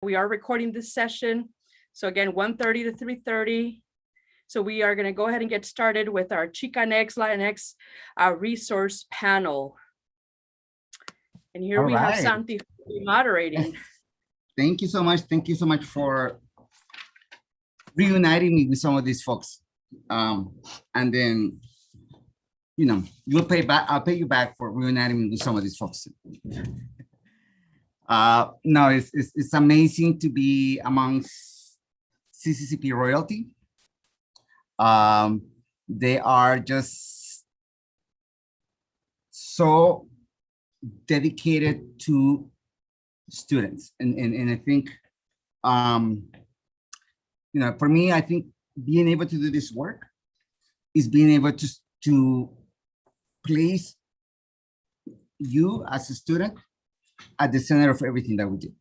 we are recording this session. So again, 1:30 to 3:30. So we are going to go ahead and get started with our CHICANX LATINX resource panel. And here we have Santi moderating. Thank you so much. Thank you so much for reuniting me with some of these folks. And then, you know, you'll pay back. I'll pay you back for reuniting me with some of these folks. No, it's amazing to be amongst CCCP royalty. They are just so dedicated to students, and I think, you know, for me, I think being able to do this work is being able to place you as a student at the center of everything that we do.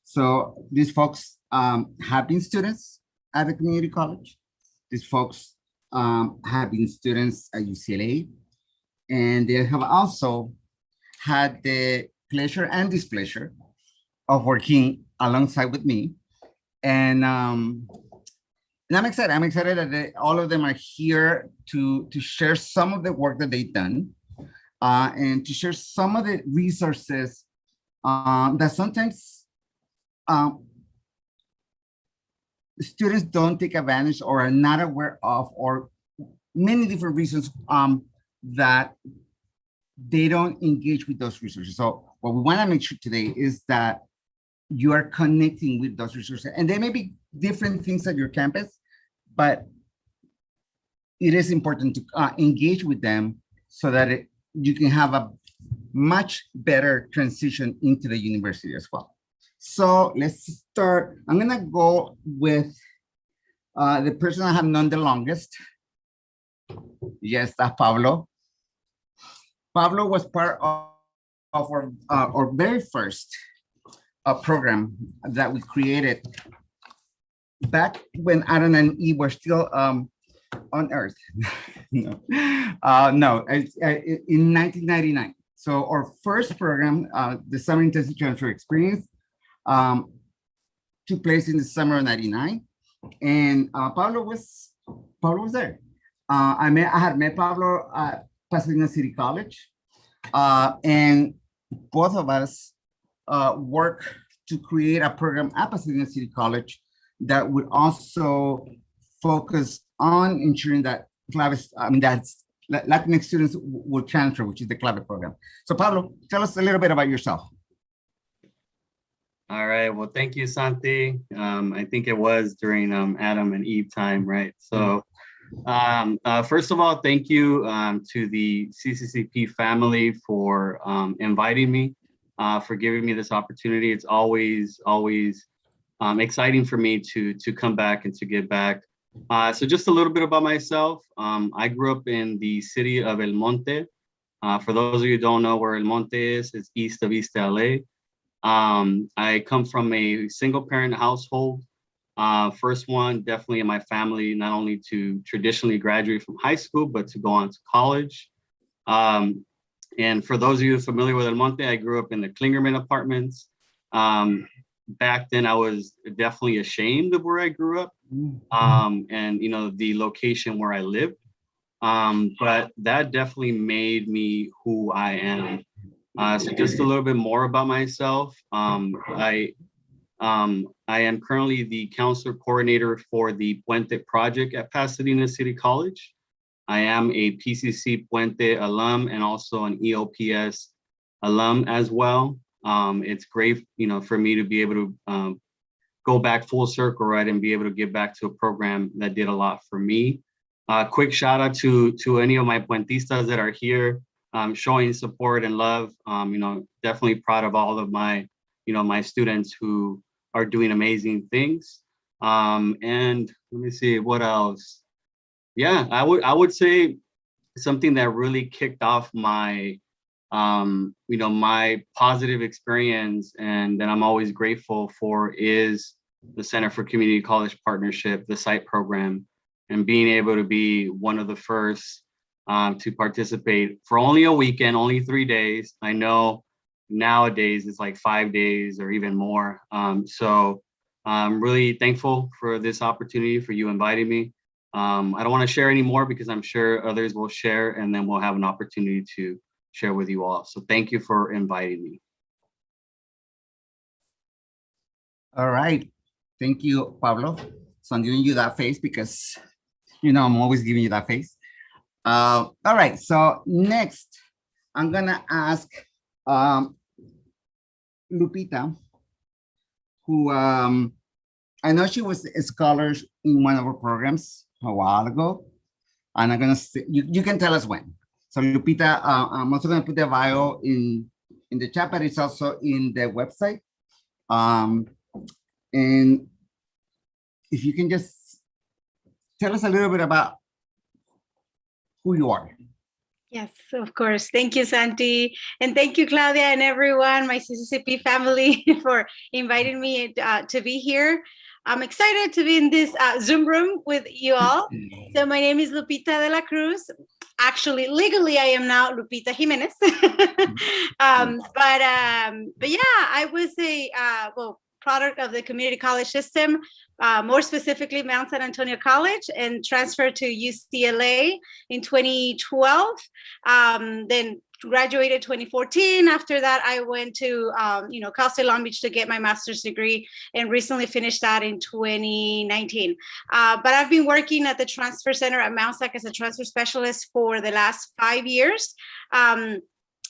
So these folks have been students at the community college. These folks have been students at UCLA, and they have also had the pleasure and displeasure of working alongside with me. And I'm excited. I'm excited that all of them are here to share some of the work that they've done and to share some of the resources that sometimes students don't take advantage or are not aware of, or many different reasons that they don't engage with those resources. So what we want to make sure today is that you are connecting with those resources, and there may be different things at your campus, but it is important to engage with them so that you can have a much better transition into the university as well. So let's start. I'm gonna go with the person I have known the longest. Yes, that's Pablo. Pablo was part of our very first program that we created back when Adam and Eve were still on Earth. No, in 1999. So our first program, the Summer Intensive Transfer Experience, took place in the summer of '99, and Pablo was there. I had met Pablo at Pasadena City College, and both of us worked to create a program at Pasadena City College that would also focus on ensuring that Latinx students will transfer, which is the CLAVE program. So Pablo, tell us a little bit about yourself. All right, well, thank you, Santi. I think it was during Adam and Eve time, right? So first of all, thank you to the CCCP family for inviting me, for giving me this opportunity. It's always exciting for me to come back and to give back. So just a little bit about myself. I grew up in the city of El Monte. For those of you who don't know where El Monte is, it's east of East LA. I come from a single parent household. First one definitely in my family, not only to traditionally graduate from high school, but to go on to college. And for those of you familiar with El Monte, I grew up in the Klingerman apartments. Back then I was definitely ashamed of where I grew up, and you know, the location where I lived. But that definitely made me who I am. So just a little bit more about myself. I am currently the counselor coordinator for the Puente project at Pasadena City College. I am a PCC Puente alum and also an EOPS alum as well. It's great, you know, for me to be able to go back full circle, right, and be able to give back to a program that did a lot for me. Quick shout out to any of my Puentistas that are here, showing support and love. You know, definitely proud of all of my, you know, my students who are doing amazing things. And let me see what else. Yeah, I would say something that really kicked off my you know, my positive experience and that I'm always grateful for is the Center for Community College Partnership, the SITE program, and being able to be one of the first to participate for only a weekend, only 3 days. I know nowadays it's like 5 days or even more. So I'm really thankful for this opportunity, for you inviting me. I don't want to share any more because I'm sure others will share, and then we'll have an opportunity to share with you all. So thank you for inviting me. All right. Thank you, Pablo. So I'm giving you that face because, you know, I'm always giving you that face. All right. So next, I'm going to ask Lupita, who I know she was a scholar in one of our programs a while ago. And I'm going to, you can tell us when. So Lupita, I'm also going to put the bio in the chat, but it's also in the website. And if you can just tell us a little bit about who you are. Yes, of course. Thank you, Santi. And thank you, Claudia, and everyone, my CCCP family, for inviting me to be here. I'm excited to be in this Zoom room with you all. So my name is Lupita de la Cruz. Actually, legally, I am now Lupita Jimenez. But yeah, I was a product of the community college system, more specifically Mount San Antonio College, and transferred to UCLA in 2012. Then graduated 2014. After that, I went to Cal State Long Beach to get my master's degree, and recently finished that in 2019. But I've been working at the transfer center at Mount Sac as a transfer specialist for the last 5 years.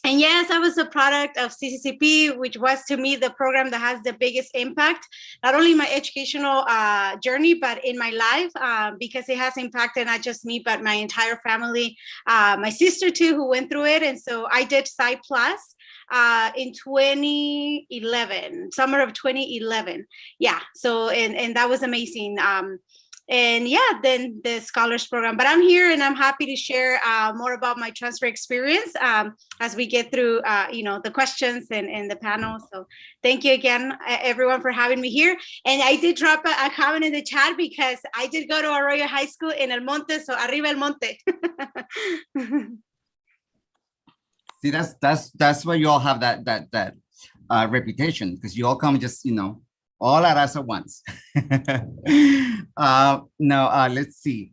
And yes, I was a product of CCCP, which was to me the program that has the biggest impact, not only my educational journey, but in my life, because it has impacted not just me, but my entire family, my sister too, who went through it. And so I did Sci Plus in 2011, summer of 2011. Yeah, so, and that was amazing. And yeah, then the scholars program. But I'm here and I'm happy to share more about my transfer experience as we get through, the questions and the panel. So thank you again, everyone, for having me here. And I did drop a comment in the chat because I did go to Arroyo High School in El Monte, so arriba El Monte. See, that's why you all have that reputation, because you all come just, all at us at once. Let's see.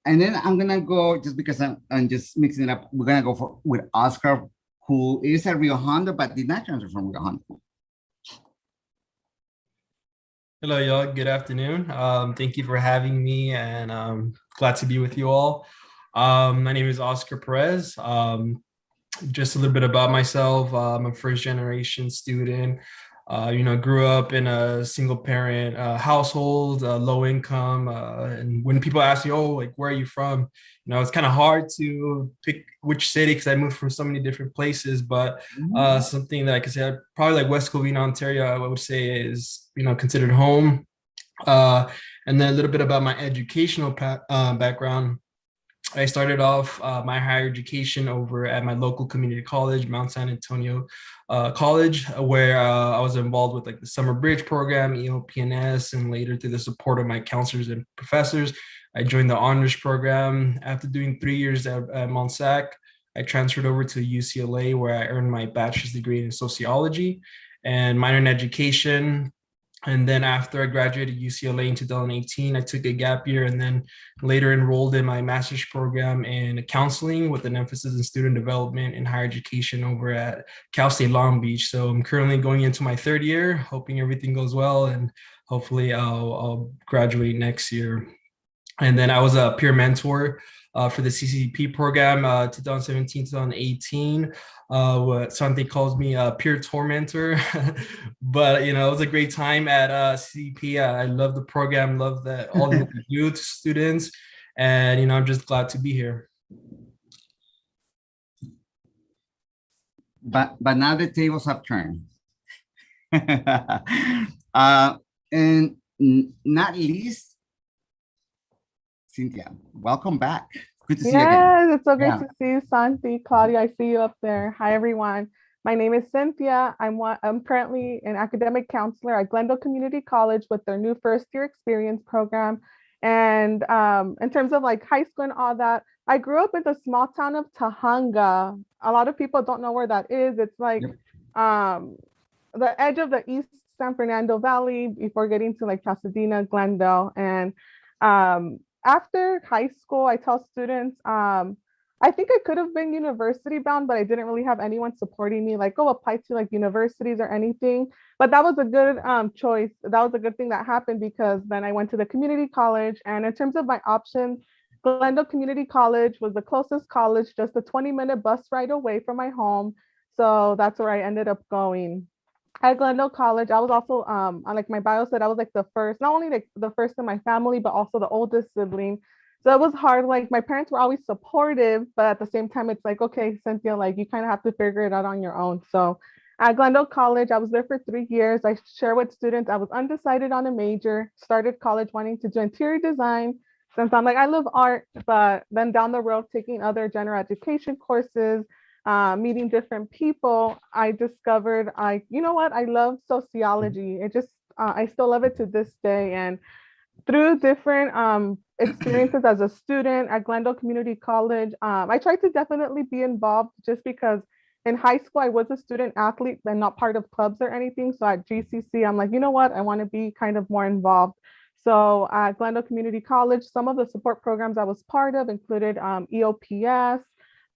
And then I'm gonna go, just because I'm just mixing it up, we're gonna go with Oscar, who is a Rio Hondo, but did not transfer from Rio Hondo. Hello, y'all. Good afternoon. Thank you for having me, and glad to be with you all. My name is Oscar Perez. Just a little bit about myself. I'm a first-generation student. Grew up in a single parent household, low income. And when people ask you, oh, like, where are you from? It's kind of hard to pick which city because I moved from so many different places. But something that I could say, probably like West Covina, Ontario, I would say is, considered home. And then a little bit about my educational background. I started off my higher education over at my local community college, Mount San Antonio College, where I was involved with like the summer bridge program, EOPNS, and later through the support of my counselors and professors, I joined the honors program. After doing 3 years at Mount Sac, I transferred over to UCLA, where I earned my bachelor's degree in sociology and minor in education. And then after I graduated UCLA in 2018, I took a gap year and then later enrolled in my master's program in counseling with an emphasis in student development and higher education over at Cal State Long Beach. So I'm currently going into my 3rd year, hoping everything goes well, and hopefully I'll graduate next year. And then I was a peer mentor for the CCCP program, 2017, 2018. What Santi calls me a peer tormentor. But, it was a great time at CCP. I love the program, love that all that we do to students. And, I'm just glad to be here. But now the tables have turned. And not least, Cynthia, welcome back. Good to see you again. Yes, it's so great to see you, Santi. Claudia, I see you up there. Hi, everyone. My name is Cynthia. I'm currently an academic counselor at Glendale Community College with their new first-year experience program. And in terms of like high school and all that, I grew up in the small town of Tahanga. A lot of people don't know where that is. It's like the edge of the East San Fernando Valley before getting to like Pasadena, Glendale. And after high school, I tell students, I think I could have been university bound, but I didn't really have anyone supporting me, like, go apply to like universities or anything. But that was a good choice. That was a good thing that happened, because then I went to the community college. And in terms of my options, Glendale Community College was the closest college, just a 20-minute bus ride away from my home. So that's where I ended up going. At Glendale College, I was also, like my bio said, I was like the first, not only like the first in my family, but also the oldest sibling. So it was hard. Like my parents were always supportive, but at the same time, it's like, okay, Cynthia, like you kind of have to figure it out on your own. So at Glendale College, I was there for 3 years. I share with students, I was undecided on a major, started college wanting to do interior design, since I'm like, I love art, but then down the road, taking other general education courses, meeting different people, I discovered you know what, I love sociology. It just, I still love it to this day. And through different experiences as a student at Glendale Community College, I tried to definitely be involved, just because in high school, I was a student athlete and not part of clubs or anything. So at GCC, I'm like, you know what, I want to be kind of more involved. So at Glendale Community College, some of the support programs I was part of included EOPS.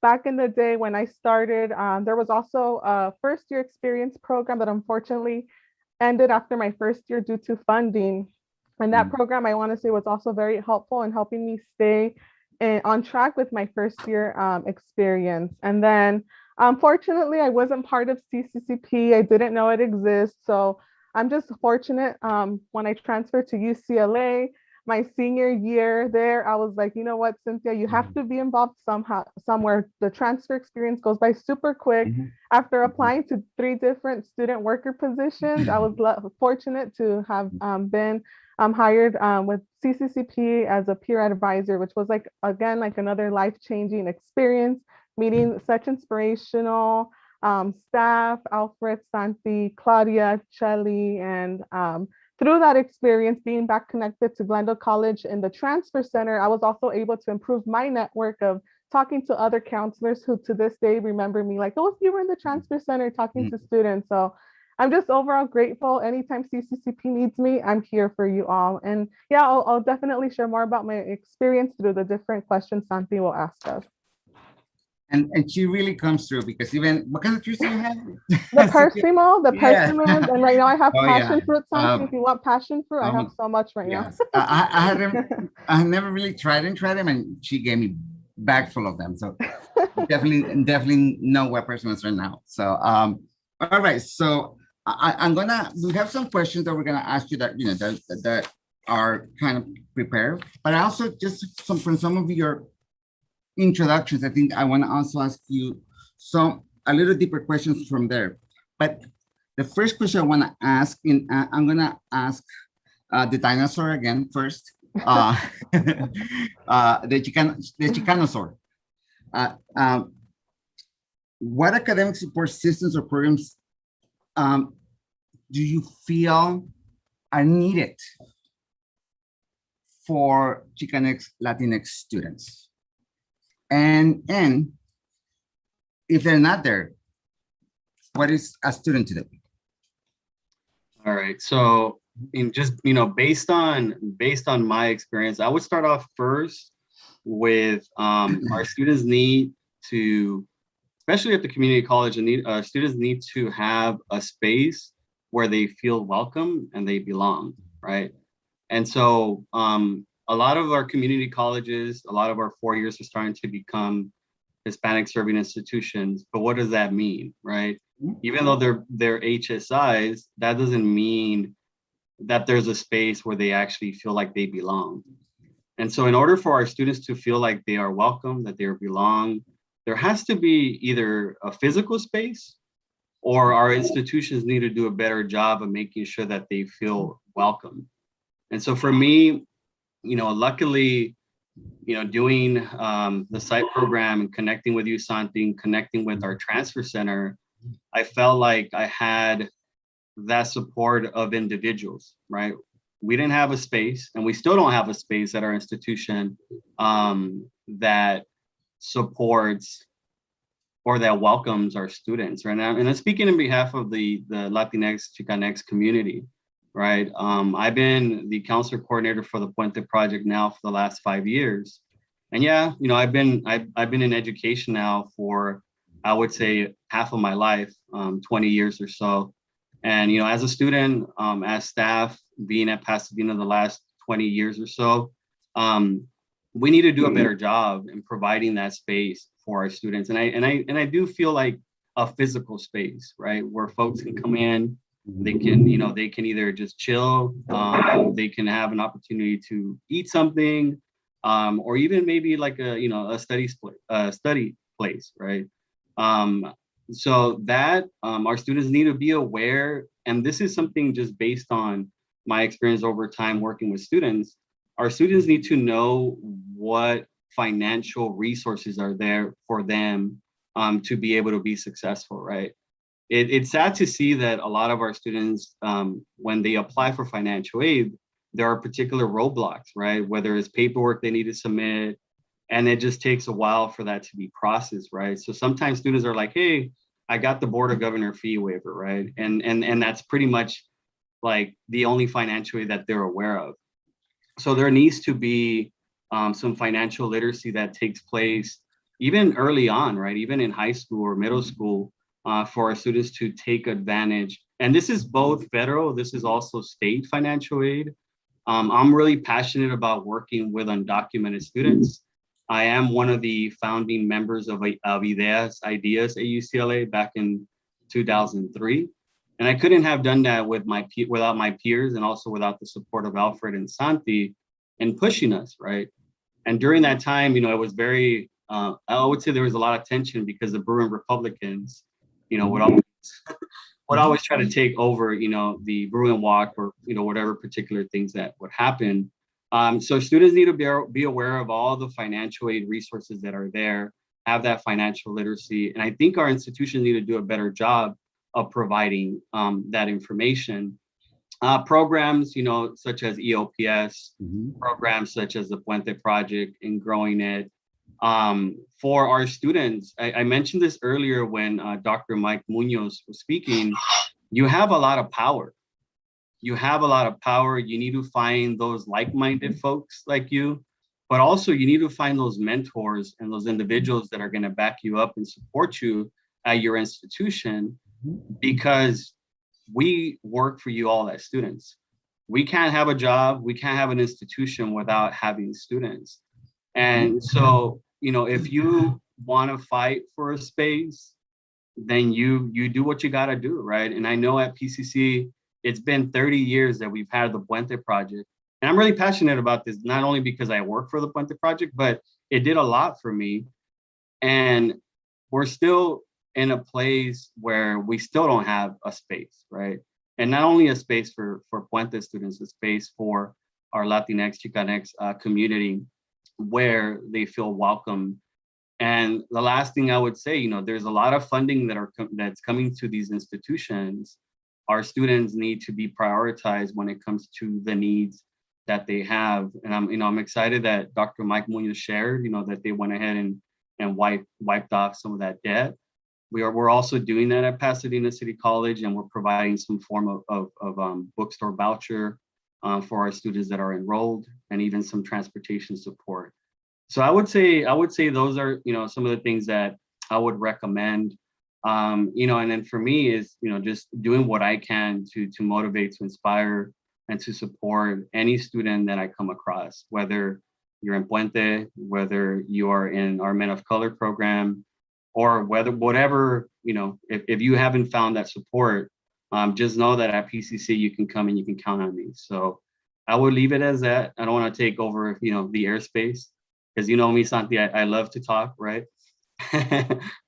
Back in the day when I started, there was also a first year experience program that unfortunately ended after my first year due to funding. And that program, I want to say, was also very helpful in helping me stay on track with my first year experience. And then unfortunately, I wasn't part of CCCP. I didn't know it exists. So I'm just fortunate when I transferred to UCLA, my senior year there, I was like, you know what, Cynthia, you have to be involved somehow, somewhere. The transfer experience goes by super quick. After applying to 3 different student worker positions, I was fortunate to have been hired with CCCP as a peer advisor, which was like, again, like another life-changing experience, meeting such inspirational staff, Alfred, Santi, Claudia, Chelly, and through that experience, being back connected to Glendale College in the transfer center, I was also able to improve my network of talking to other counselors who to this day remember me, like, oh, you were in the transfer center talking to students. So I'm just overall grateful. Anytime CCCP needs me, I'm here for you all. And yeah, I'll definitely share more about my experience through the different questions Santi will ask us. And she really comes through, because even, what kind of juice do you have? The persimmon, Yeah. persimmons, and right now I have Oh, passion yeah. fruit. Santi, if you want passion fruit, I have so much right yes. now. I never really tried them, and she gave me bag full of them. So definitely know what persimmons right now. So all right. So we have some questions that we're gonna ask you that that are kind of prepared, but also just from some of your introductions, I think I want to also ask you a little deeper questions from there. But the first question I want to ask, I'm going to ask the dinosaur again first, the Chicanosaur. What academic support systems or programs do you feel are needed for CHICANX LATINX students? And if they're not there, what is a student to do? All right. So in just, based on my experience, I would start off first with our students need to, especially at the community college, students need to have a space where they feel welcome and they belong, right? And so a lot of our community colleges, a lot of our 4 years are starting to become Hispanic serving institutions. But what does that mean, right? Even though they're HSIs, that doesn't mean that there's a space where they actually feel like they belong. And so in order for our students to feel like they are welcome, that they belong, there has to be either a physical space, or our institutions need to do a better job of making sure that they feel welcome. And so for me, luckily, doing the site program and connecting with you, Santi, and connecting with our transfer center, I felt like I had that support of individuals, right? We didn't have a space, and we still don't have a space at our institution that supports or that welcomes our students right now. And I'm speaking on behalf of the Latinx, CHICANX community, right? I've been the counselor coordinator for the Puente project now for the last 5 years. And yeah, you know, I've been in education now for, I would say, half of my life, 20 years or so. And, you know, as a student, as staff, being at Pasadena the last 20 years or so, we need to do a better job in providing that space for our students. And I do feel like a physical space, right, where folks can come in, they can, you know, they can either just chill, they can have an opportunity to eat something, or even maybe like a, you know, a study place, right? So that our students need to be aware, and this is something just based on my experience over time working with students. Our students need to know what financial resources are there for them to be able to be successful, right? It's sad to see that a lot of our students, when they apply for financial aid, there are particular roadblocks, right? Whether it's paperwork they need to submit, and it just takes a while for that to be processed, right? So sometimes students are like, hey, I got the Board of Governor fee waiver, right? And that's pretty much like the only financial aid that they're aware of. So there needs to be some financial literacy that takes place even early on, right? Even in high school or middle school, for our students to take advantage. And this is both federal, this is also state financial aid. I'm really passionate about working with undocumented students. I am one of the founding members of Ideas at UCLA back in 2003. And I couldn't have done that without my peers, and also without the support of Alfred and Santi in pushing us, right? And during that time, you know, it was very, I would say there was a lot of tension because the Bruin Republicans, you know, would always try to take over, you know, the Bruin Walk, or, you know, whatever particular things that would happen. So students need to be aware of all the financial aid resources that are there, have that financial literacy. And I think our institutions need to do a better job of providing that information. Programs, you know, such as EOPS, programs such as the Puente Project and growing it. For our students, I mentioned this earlier when Dr. Mike Munoz was speaking, you have a lot of power. You have a lot of power. You need to find those like-minded folks like you, but also you need to find those mentors and those individuals that are going to back you up and support you at your institution, because we work for you all as students. We can't have a job, we can't have an institution without having students. And so, you know, if you want to fight for a space, then you do what you got to do, right? And I know at PCC, it's been 30 years that we've had the Puente Project. And I'm really passionate about this, not only because I work for the Puente Project, but it did a lot for me. And we're still in a place where we still don't have a space, right? And not only a space for Puente students, a space for our Latinx, CHICANX community where they feel welcome. And the last thing I would say, you know, there's a lot of funding that's coming to these institutions. Our students need to be prioritized when it comes to the needs that they have. And I'm excited that Dr. Mike Munoz shared, you know, that they went ahead and wiped off some of that debt. We're also doing that at Pasadena City College, and we're providing some form of bookstore voucher for our students that are enrolled, and even some transportation support. So I would say those are, you know, some of the things that I would recommend. You know, and then for me is, you know, just doing what I can to motivate, to inspire, and to support any student that I come across, whether you're in Puente, whether you are in our Men of Color program, or whatever, you know, if you haven't found that support, just know that at PCC you can come and you can count on me. So I would leave it as that. I don't want to take over, you know, the airspace, because you know me, Santi, I love to talk, right?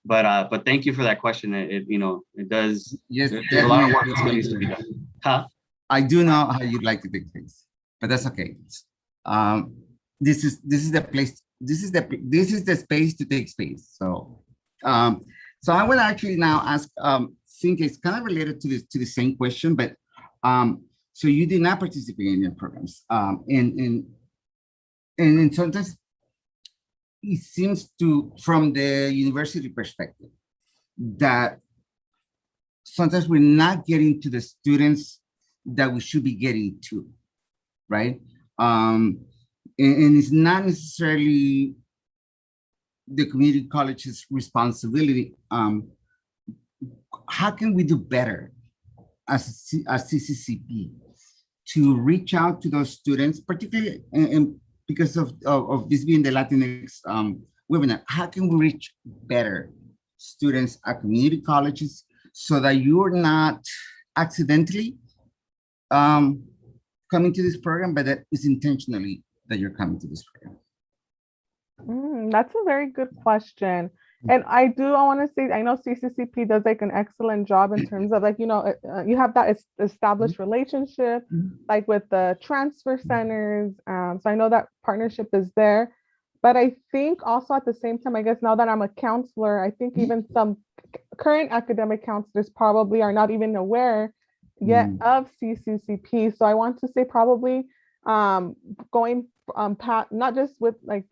But thank you for that question. You know, it does. Yes, there's a lot of work that still needs to be done. Huh? I do know how you'd like to take things, but that's okay. This is the place. This is the space to take space. So, so I would actually now ask Cynthia. It's kind of related to the same question, but so you did not participate in your programs, and sometimes it seems to, from the university perspective, that sometimes we're not getting to the students that we should be getting to, right? And it's not necessarily the community college's responsibility. How can we do better as CCCP to reach out to those students, particularly because of this being the Latinx webinar? How can we reach better students at community colleges so that you're not accidentally coming to this program, but that is intentionally that you're coming to this program? That's a very good question. And I want to say, I know CCCP does like an excellent job in terms of like, you know, you have that established relationship, like with the transfer centers. So I know that partnership is there. But I think also at the same time, I guess now that I'm a counselor, I think even some current academic counselors probably are not even aware yet of CCCP. So I want to say probably going not just with like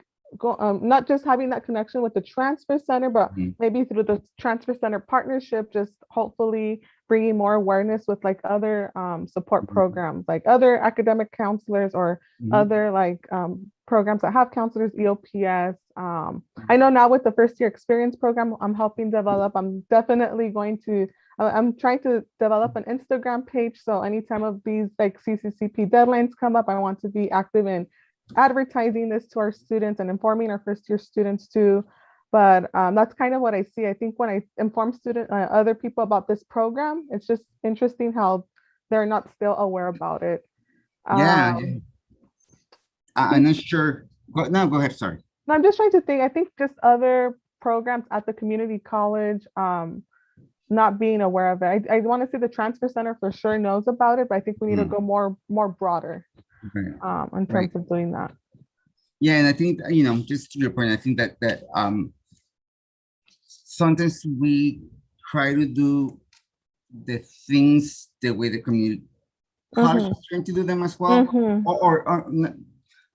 not just having that connection with the transfer center, but maybe through the transfer center partnership, just hopefully bringing more awareness with like other support programs, like other academic counselors or other like programs that have counselors, EOPS. I know now with the first year experience program I'm helping develop, I'm definitely going to, I'm trying to develop an Instagram page. So anytime of these like CCCP deadlines come up, I want to be active in advertising this to our students and informing our first year students too. But that's kind of what I see. I think when I inform other people about this program, it's just interesting how they're not still aware about it. I'm not sure. Go ahead. Sorry. No, I'm just trying to think. I think just other programs at the community college not being aware of it. I want to say the transfer center for sure knows about it, but I think we need to go more broader in terms of doing that. Yeah, and I think, you know, just to your point, I think that sometimes we try to do the things the way the community college is trying to do them as well, or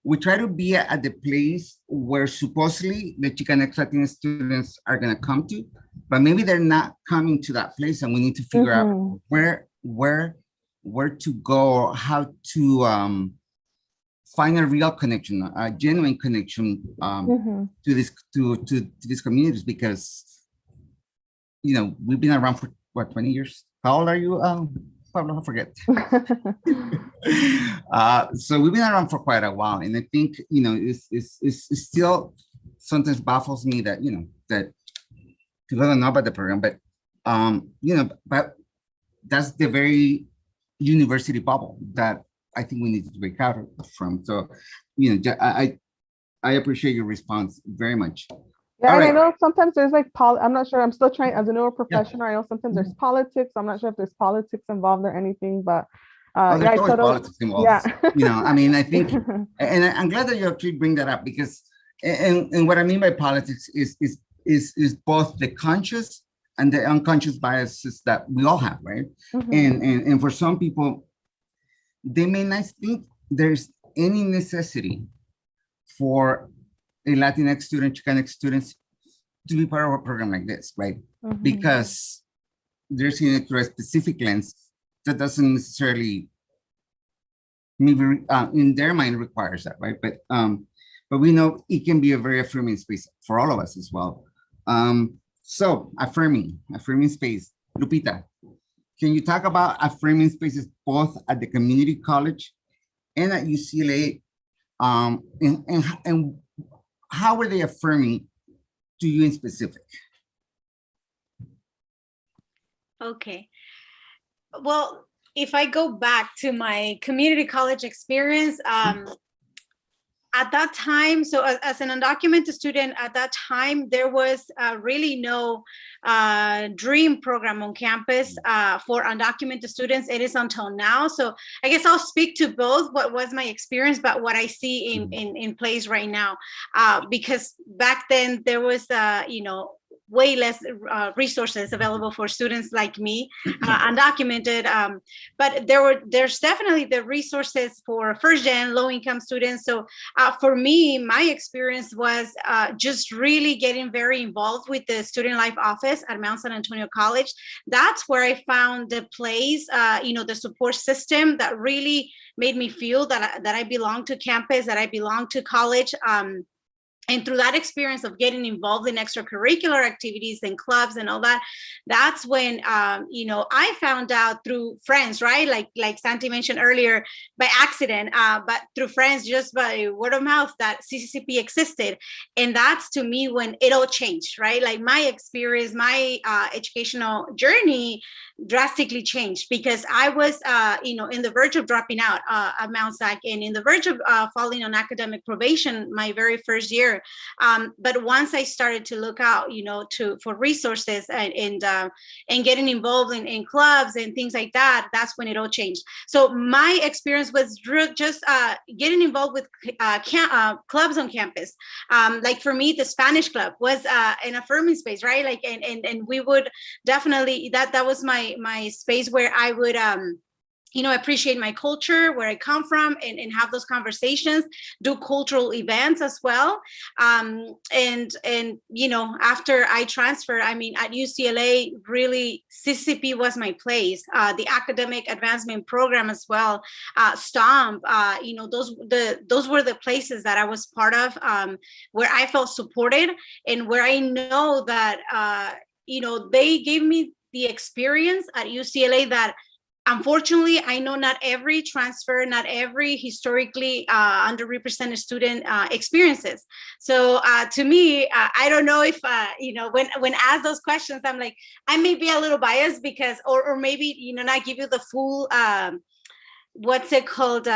we try to be at the place where supposedly the CHICANX Latinx students are going to come to, but maybe they're not coming to that place, and we need to figure out where to go, how to find a real connection, a genuine connection to these communities, because, you know, we've been around for what, 20 years? How old are you, Pablo? I forget. So we've been around for quite a while, and I think, you know, it's still sometimes baffles me that, you know, that people don't know about the program, but you know, but that's the very university bubble that I think we need to break out from. So, you know, I appreciate your response very much. Yeah, and I know sometimes there's like, I'm not sure, I'm still trying as a newer professional, I know sometimes there's politics. I'm not sure if there's politics involved or anything, but there's always politics involved. You know, I mean, I think, and I'm glad that you actually bring that up, because, and what I mean by politics is both the conscious and the unconscious biases that we all have, right? And for some people, they may not think there's any necessity for a Latinx student, CHICANX students to be part of a program like this, right? Because they're seeing it through a specific lens that doesn't necessarily, maybe in their mind, requires that, right? But we know it can be a very affirming space for all of us as well. So affirming space. Lupita, can you talk about affirming spaces both at the community college and at UCLA? And how were they affirming to you in specific? Okay. Well, if I go back to my community college experience, at that time, so as an undocumented student at that time, there was really no DREAM program on campus for undocumented students. It is until now. So I guess I'll speak to both what was my experience, but what I see in place right now. Because back then there was, you know, way less resources available for students like me, undocumented. But there's definitely the resources for first gen low income students. So for me, my experience was just really getting very involved with the student life office at Mount San Antonio College. That's where I found the place, the support system that really made me feel that I belong to campus, that I belong to college. And through that experience of getting involved in extracurricular activities and clubs and all that, that's when, I found out through friends, right? Like Santi mentioned earlier, by accident, but through friends, just by word of mouth, that CCCP existed. And that's, to me, when it all changed, right? Like my experience, my educational journey drastically changed, because I was, in the verge of dropping out of Mount SAC, and in the verge of falling on academic probation my very first year. But once I started to look out, for resources and getting involved in clubs and things like that, that's when it all changed. So my experience was just getting involved with clubs on campus. Like for me, the Spanish club was an affirming space, right? Like, and we would definitely, that was my space where I would, appreciate my culture, where I come from, and have those conversations, do cultural events as well. And after I transferred, I mean, at UCLA, really, CCCP was my place. The academic advancement program as well, STOMP, those were the places that I was part of, where I felt supported, and where I know that, they gave me the experience at UCLA that, unfortunately, I know not every transfer, not every historically underrepresented student experiences. So to me, I don't know if, when asked those questions, I'm like, I may be a little biased because, or maybe, not give you the full, what's it called,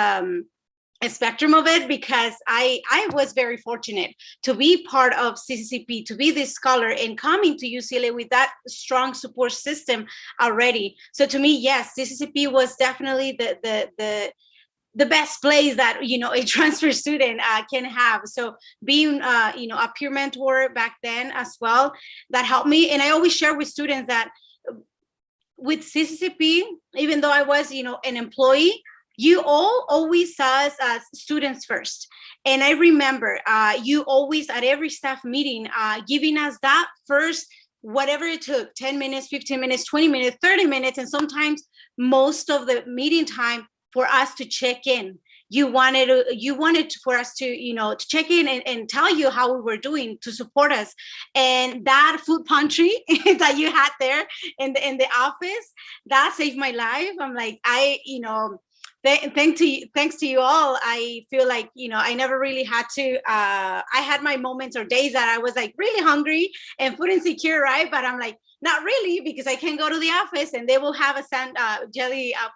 a spectrum of it, because I was very fortunate to be part of CCCP, to be this scholar and coming to UCLA with that strong support system already. So to me, yes, CCCP was definitely the best place that, a transfer student can have. So being, a peer mentor back then as well, that helped me. And I always share with students that with CCCP, even though I was, an employee, you all always saw us as students first. And I remember you always, at every staff meeting, giving us that first, whatever it took, 10 minutes, 15 minutes, 20 minutes, 30 minutes, and sometimes most of the meeting time for us to check in. You wanted for us to, to check in and tell you how we were doing, to support us. And that food pantry that you had there in the office, that saved my life. I'm like, thanks to you all, I feel like, I never really had to, I had my moments or days that I was like really hungry and food insecure, right? But I'm like, not really, because I can go to the office and they will have a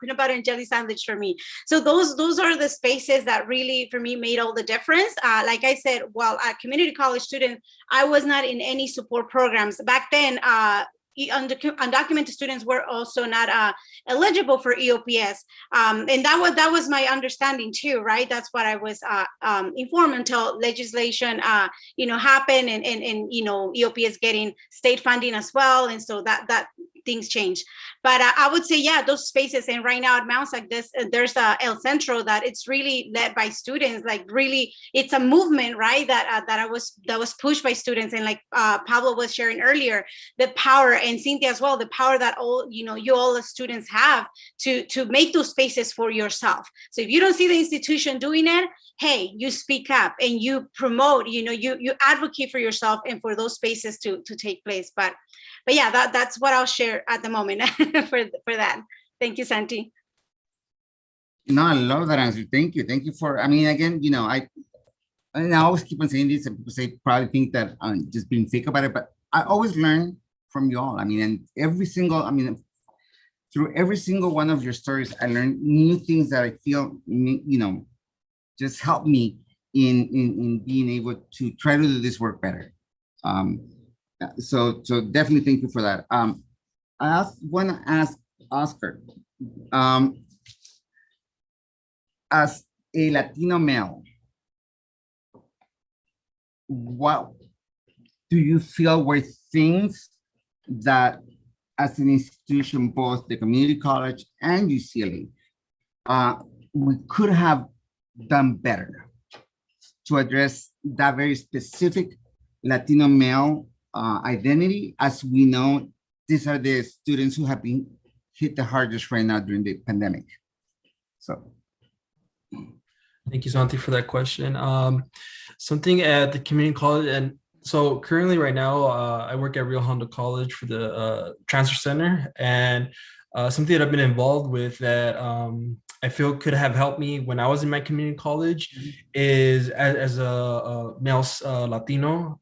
peanut butter and jelly sandwich for me. So those are the spaces that really, for me, made all the difference. Like I said, while a community college student, I was not in any support programs. Back then, undocumented students were also not eligible for EOPS, and that was my understanding too, right? That's what I was informed until legislation happened, and EOPS getting state funding as well, and so that things change. But I would say, yeah, those spaces, and right now at Mount SAC, there's El Centro that it's really led by students. Like really, it's a movement, right? That was pushed by students, and like Pablo was sharing earlier, the power, and Cynthia as well, the power that all you all the students have to make those spaces for yourself. So if you don't see the institution doing it, hey, you speak up and you promote. You advocate for yourself and for those spaces to take place. But yeah, that's what I'll share at the moment for that. Thank you, Santi. No, I love that answer. Thank you. Thank you for, I mean, again, I always keep on saying this, and people probably think that I'm just being fake about it, but I always learn from you all. I mean, and through every single one of your stories, I learned new things that I feel, just help me in being able to try to do this work better. So definitely thank you for that. I want to ask Oscar, as a Latino male, what do you feel were things that as an institution, both the community college and UCLA, we could have done better to address that very specific Latino male identity? As we know, these are the students who have been hit the hardest right now during the pandemic. So. Thank you, Santi, for that question. Something at the community college, and so currently right now, I work at Rio Hondo College for the transfer center, and something that I've been involved with that I feel could have helped me when I was in my community college is as a male Latino.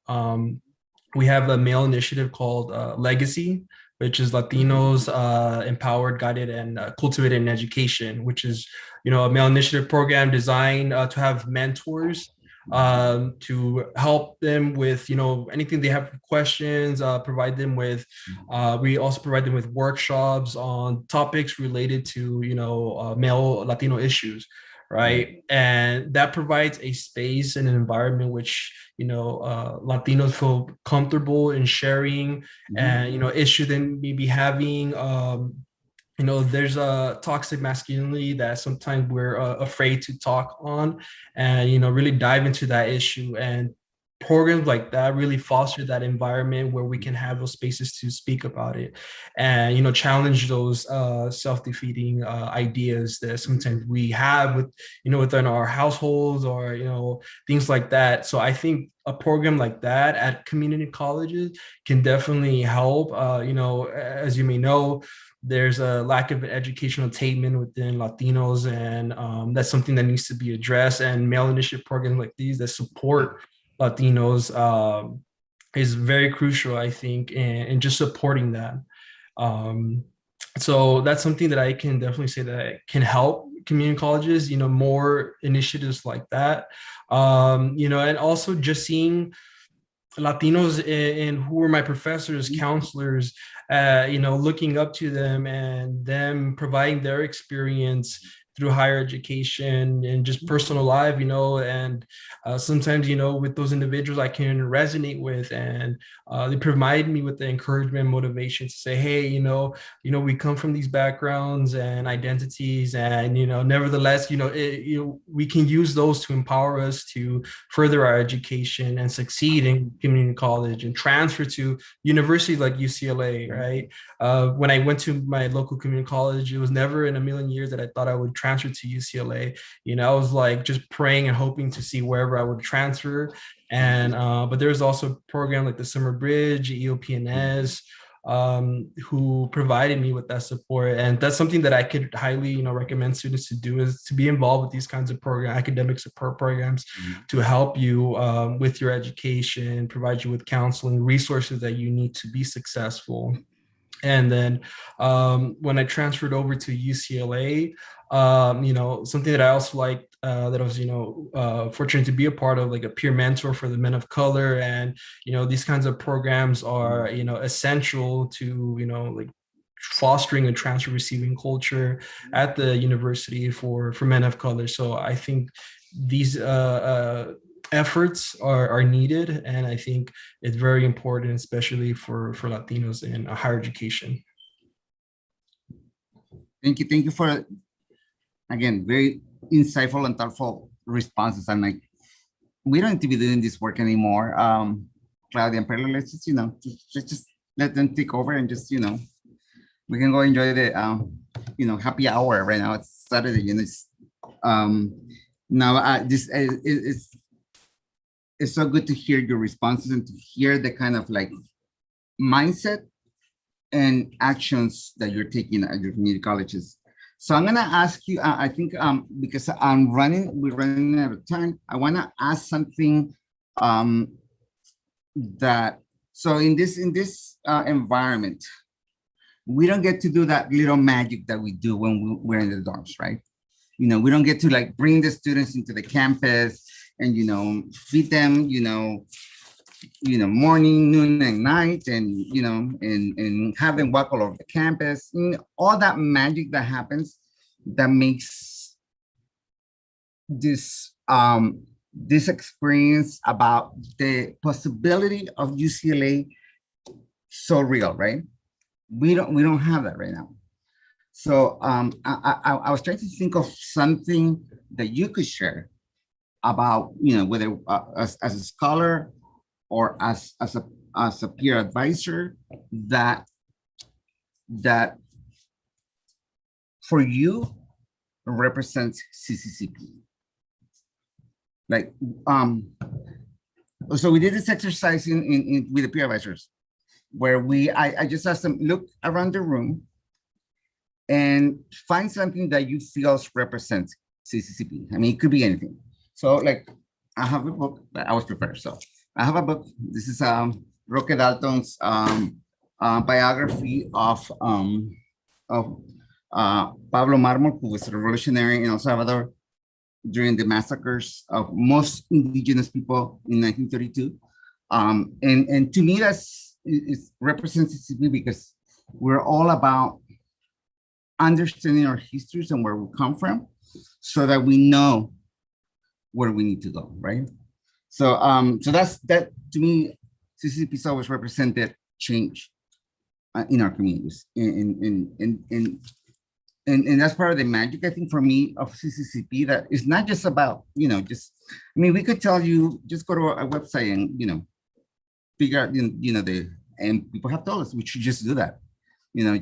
We have a male initiative called Legacy, which is Latinos empowered, guided, and cultivated in education, which is, you know, a male initiative program designed to have mentors to help them with, you know, anything they have questions, provide them with, we also provide them with workshops on topics related to, you know, male Latino issues, right? And that provides a space and an environment which, you know, Latinos feel comfortable in sharing and, you know, issues they may be having. You know, there's a toxic masculinity that sometimes we're afraid to talk on, and, you know, really dive into that issue. And programs like that really foster that environment where we can have those spaces to speak about it and, you know, challenge those self-defeating ideas that sometimes we have with, you know, within our households or, you know, things like that. So I think a program like that at community colleges can definitely help. You know, as you may know, there's a lack of educational attainment within Latinos, and that's something that needs to be addressed. And male initiative programs like these that support Latinos is very crucial, I think, in just supporting that. So that's something that I can definitely say that can help community colleges, you know, more initiatives like that. You know, and also just seeing Latinos and who were my professors, counselors, you know, looking up to them and them providing their experience through higher education and just personal life, you know, and sometimes, you know, with those individuals I can resonate with, and they provide me with the encouragement, motivation to say, hey, you know, we come from these backgrounds and identities, and, you know, nevertheless, you know, we can use those to empower us to further our education and succeed in community college and transfer to universities like UCLA, right? When I went to my local community college, it was never in a million years that I thought I would transfer to UCLA. You know, I was like just praying and hoping to see wherever I would transfer. And but there's also a program like the Summer Bridge, EOPNS, who provided me with that support. And that's something that I could highly, you know, recommend students to do, is to be involved with these kinds of academic support programs to help you with your education, provide you with counseling, resources that you need to be successful. And then when I transferred over to UCLA, you know, something that I also liked, that I was, you know, fortunate to be a part of, like a peer mentor for the men of color. And, you know, these kinds of programs are, you know, essential to, you know, like fostering a transfer receiving culture at the university for men of color. So I think these efforts are needed, and I think it's very important, especially for Latinos in higher education. Thank you for, again, very insightful and thoughtful responses. And like, we don't need to be doing this work anymore. Claudia and Perez, let's just, you know, just let them take over, and just, you know, we can go enjoy the you know, happy hour right now. It's Saturday, you know. Now it's so good to hear your responses and to hear the kind of like mindset and actions that you're taking at your community colleges. So I'm gonna ask you, I think because we're running out of time, I wanna ask something that, so in this environment, we don't get to do that little magic that we do when we're in the dorms, right? You know, we don't get to like bring the students into the campus and, you know, feed them, you know, morning, noon, and night, and, you know, and have them walk all over the campus. You know, all that magic that happens that makes this this experience about the possibility of UCLA so real, right? We don't have that right now. So I was trying to think of something that you could share about, whether as a scholar or as a peer advisor, that for you represents CCCP. Like, so we did this exercise in with the peer advisors, where I just asked them, look around the room and find something that you feel represents CCCP. I mean, it could be anything. So, like, I have a book that I was prepared. So I have a book. This is Roque Dalton's biography of Pablo Marmol, who was a revolutionary in El Salvador during the massacres of most indigenous people in 1932. And to me, it represents CCCP because we're all about understanding our histories and where we come from, so that we know where we need to go, right? So that to me, CCCP's always represented change in our communities, and that's part of the magic, I think, for me, of CCCP, that it's not just about, I mean, we could tell you, just go to a website and, figure out, and people have told us we should just do that.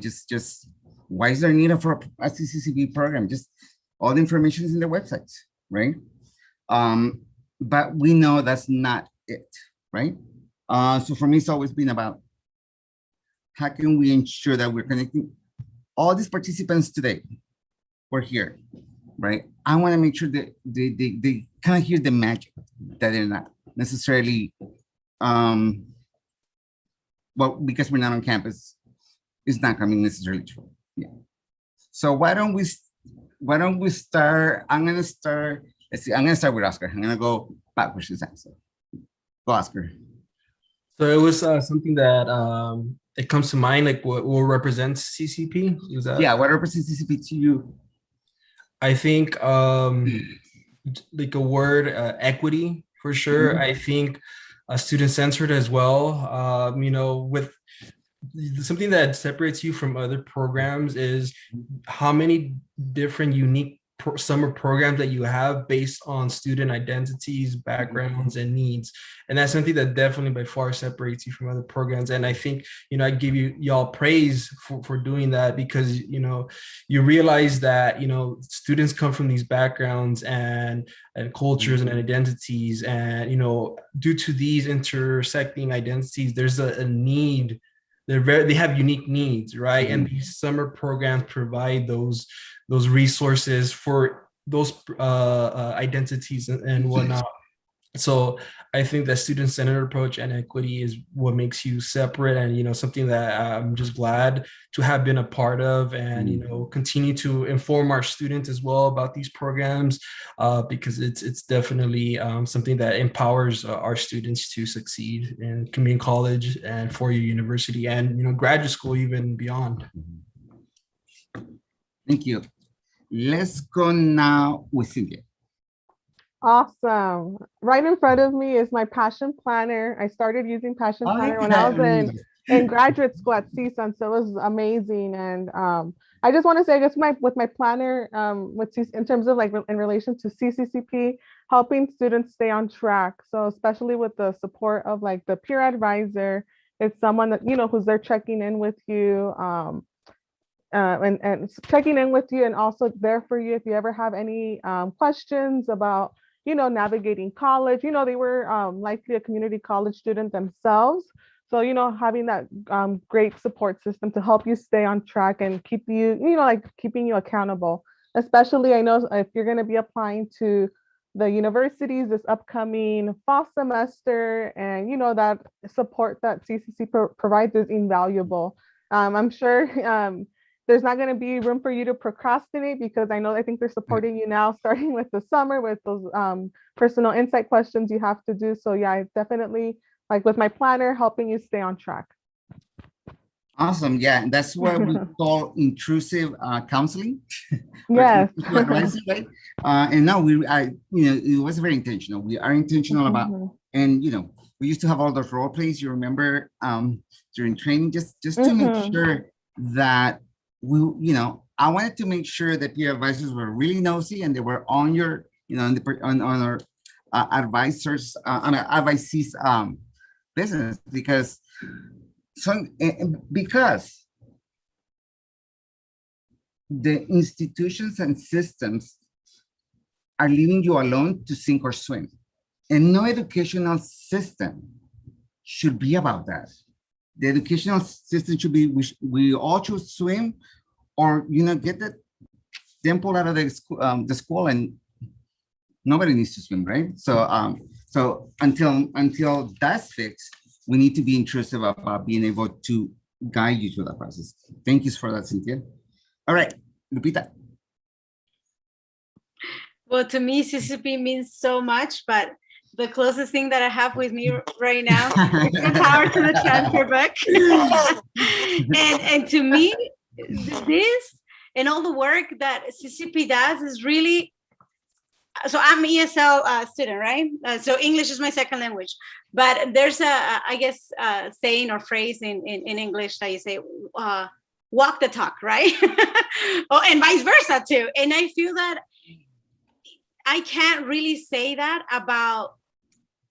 Just why is there need for a CCCP program? Just all the information is in their websites, right? But we know that's not it, right? So for me, it's always been about how can we ensure that we're connecting all these participants today. We're here, right? I want to make sure that they kind of hear the magic, that they're not necessarily, well, because we're not on campus, it's not coming necessarily true. Yeah. So why don't we start? Let's see. I'm gonna start with Oscar. I'm gonna go backwards this answer. Go, Oscar. So it was something that it comes to mind, like what represents CCP. Is that? Yeah, what represents CCP to you? I think like a word, equity, for sure. Mhm. I think student-centered as well. With something that separates you from other programs is how many different unique summer programs that you have based on student identities, backgrounds, and needs. And that's something that definitely by far separates you from other programs. And I think, I give y'all praise for doing that, because, you realize that, students come from these backgrounds and cultures and identities. And, due to these intersecting identities, there's a need. They have unique needs, right? And these summer programs provide those resources for those identities and whatnot. So I think that student-centered approach and equity is what makes you separate, and something that I'm just glad to have been a part of, and continue to inform our students as well about these programs, because it's definitely something that empowers our students to succeed in community college and four-year university, and graduate school, even beyond. Thank you. Let's go now with Cynthia. Awesome. Right in front of me is my Passion Planner. I started using Passion Planner when I was in graduate school at CSUN, so it was amazing. And I just want to say, I guess with my planner, in terms of like in relation to CCCP, helping students stay on track. So especially with the support of like the peer advisor, it's someone that, who's there checking in with you, and checking in with you, and also there for you if you ever have any questions about navigating college. They were likely a community college student themselves, so having that great support system to help you stay on track and keep you keeping you accountable. Especially, I know if you're going to be applying to the universities this upcoming fall semester, and that support that CCC provides is invaluable. I'm sure there's not going to be room for you to procrastinate, because I think they're supporting you now, starting with the summer, with those personal insight questions you have to do. So yeah, I definitely, like with my planner, helping you stay on track. Awesome. Yeah, and that's what we call intrusive counseling. Yes. Advising, right? And now it was very intentional. We are intentional about, and we used to have all those role plays. You remember during training, just to make sure that I wanted to make sure that peer advisors were really nosy and they were on your, on our advisors, on our advisees business, because the institutions and systems are leaving you alone to sink or swim. And no educational system should be about that. The educational system should be, we all should swim, or get them pulled out of the school, and nobody needs to swim, right? So until that's fixed, we need to be intrusive about being able to guide you through that process. Thank you for that, Cynthia. All right, Lupita. Well, to me, CCCP means so much, but the closest thing that I have with me right now is the Power to the Transfer book. and to me, this and all the work that CCCP does is really, so I'm an ESL student, right? So English is my second language, but there's I guess, saying or phrase in English that you say, walk the talk, right? Oh, and vice versa too. And I feel that I can't really say that about,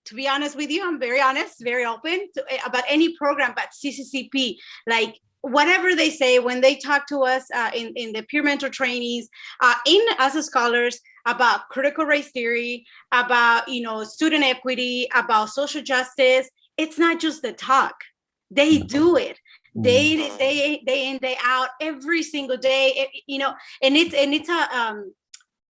to be honest with you, I'm very honest, very open about any program, but CCCP, like whatever they say, when they talk to us in the peer mentor trainings, as scholars, about critical race theory, about, student equity, about social justice, it's not just the talk. They do it. Day in, day out, every single day, and it's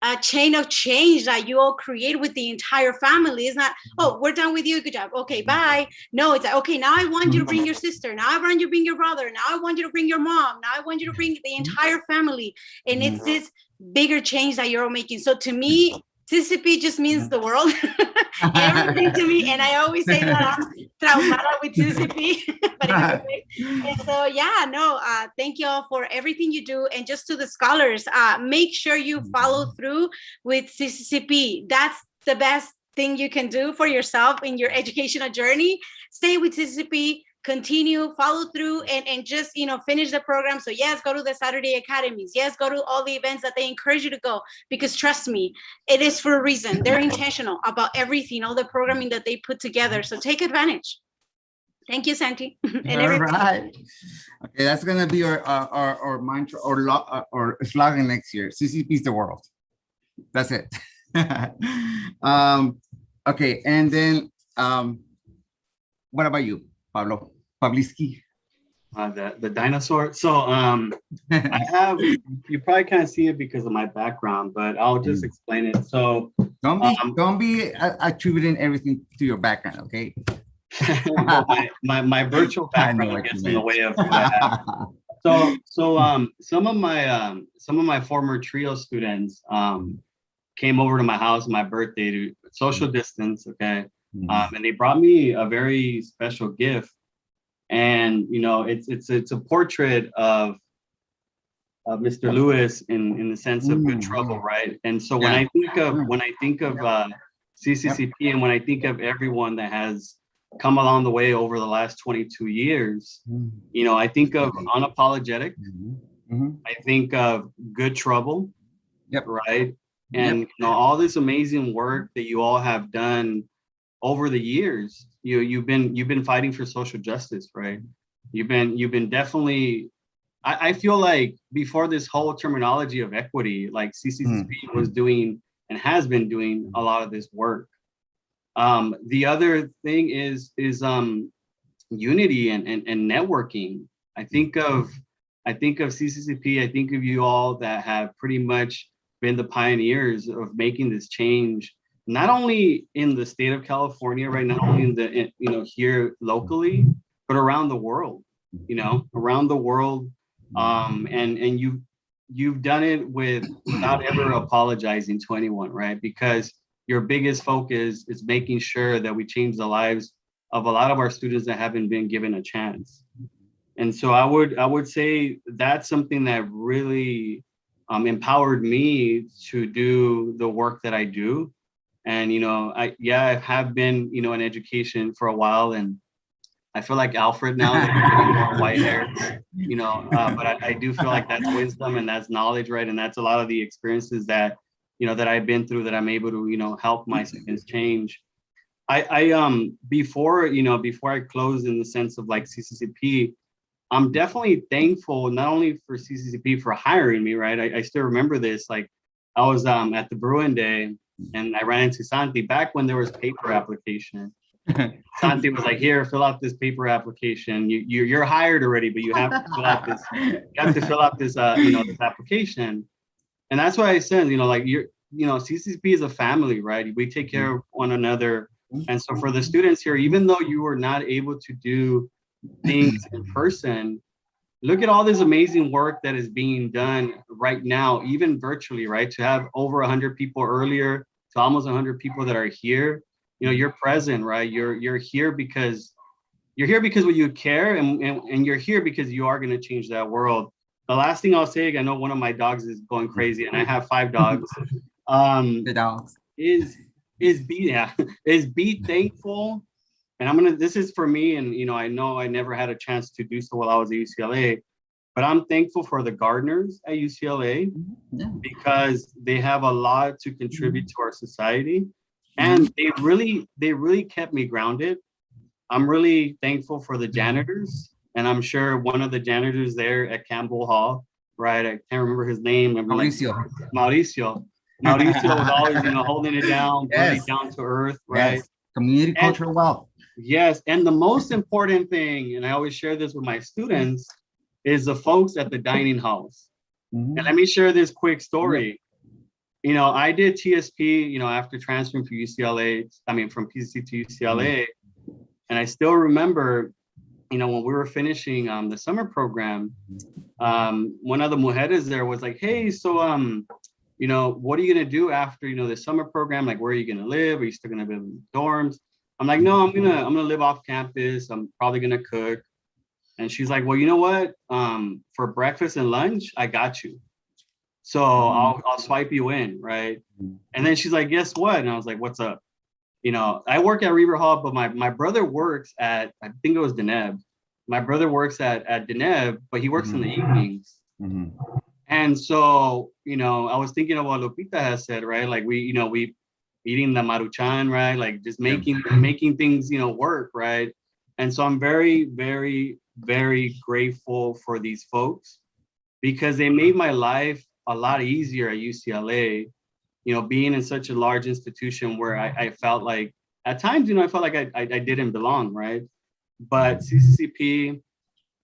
a chain of change that you all create with the entire family. It's not, oh, we're done with you, good job, okay, bye. No, it's like, okay, now I want you to bring your sister, now I want you to bring your brother, now I want you to bring your mom, now I want you to bring the entire family. And it's this bigger change that you're all making. So to me, CCCP just means the world. Everything to me, and I always say that I'm traumada with CCCP. But and so thank you all for everything you do, and just to the scholars, make sure you follow through with CCCP. That's the best thing you can do for yourself in your educational journey. Stay with CCCP. Continue, follow through, and just, finish the program. So yes, go to the Saturday academies. Yes, go to all the events that they encourage you to go, because trust me, it is for a reason. They're intentional about everything, all the programming that they put together. So take advantage. Thank you, Santi. And all right. Okay, that's gonna be our mantra or slogan next year. CCCP is the world. That's it. Okay, and then what about you, Pablo? Pavlisky. The dinosaur. So I have, you probably can't see it because of my background, but I'll just explain it. So don't be attributing everything to your background, okay? Well, my virtual background gets in the way of that. So some of my former trio students came over to my house on my birthday to social distance, okay? And they brought me a very special gift. And it's a portrait of Mr. Lewis in the sense of good trouble, right? And so when I think of CCCP, and when I think of everyone that has come along the way over the last 22 years, I think of unapologetic. I think of good trouble, right? And all this amazing work that you all have done over the years. You've been fighting for social justice, right? You've been definitely. I feel like before this whole terminology of equity, like CCCP was doing and has been doing a lot of this work. The other thing is unity and networking. I think of CCCP. I think of you all that have pretty much been the pioneers of making this change, not only in the state of California, right? Not only in the here locally, but around the world. Around the world, and you've done it without ever apologizing to anyone, right? Because your biggest focus is making sure that we change the lives of a lot of our students that haven't been given a chance. And so I would say that's something that really empowered me to do the work that I do. And, you know, I have been, you know, in education for a while, and I feel like Alfred now that I'm getting more white hairs, you know, but I do feel like that's wisdom and that's knowledge, right? And that's a lot of the experiences that, you know, that I've been through that I'm able to, you know, help my students change. Before I close in the sense of like CCCP, I'm definitely thankful not only for CCCP for hiring me, right? I still remember this, like I was at the Bruin Day and I ran into Santi back when there was paper application. Santi was like, "Here, fill out this paper application. You're hired already, but you have to fill out this. You have to fill out this, you know, this application." And that's why I said, you know, like CCCP is a family, right? We take care of one another. And so for the students here, even though you were not able to do things in person, look at all this amazing work that is being done right now, even virtually, right? To have over 100 people earlier to almost 100 people that are here. You know, you're present, right? You're here because you care, and you're here because you are going to change that world. The last thing I'll say, I know one of my dogs is going crazy, and I have 5 dogs. The dogs is be thankful. And this is for me, and you know I never had a chance to do so while I was at UCLA, but I'm thankful for the gardeners at UCLA because they have a lot to contribute to our society. And they really kept me grounded. I'm really thankful for the janitors. And I'm sure one of the janitors there at Campbell Hall, right? I can't remember his name. Mauricio was always, you know, holding it down, really down to earth, right? Yes. Community cultural wealth. Yes. And the most important thing, and I always share this with my students, is the folks at the dining halls. And let me share this quick story. You know, I did TSP, you know, after transferring to UCLA, from PCC to UCLA. And I still remember, you know, when we were finishing the summer program, one of the mujeres there was like, "Hey, so, you know, what are you going to do after, you know, the summer program? Like, where are you going to live? Are you still going to live in dorms?" I'm like, "No, I'm going to live off campus. I'm probably going to cook." And she's like, "Well, you know what? For breakfast and lunch, I got you. So I'll swipe you in, right?" And then she's like, "Guess what?" And I was like, "What's up?" You know, I work at Reaver Hall, but my brother works at, I think it was Deneb. My brother works at Deneb, but he works in the evenings. And so, you know, I was thinking of what Lupita has said, right? Like we eating the maruchan, right? Like just making things, you know, work, right? And so I'm very, very, very grateful for these folks because they made my life a lot easier at UCLA, you know, being in such a large institution where I felt like, at times, you know, I felt like I didn't belong, right? But CCCP,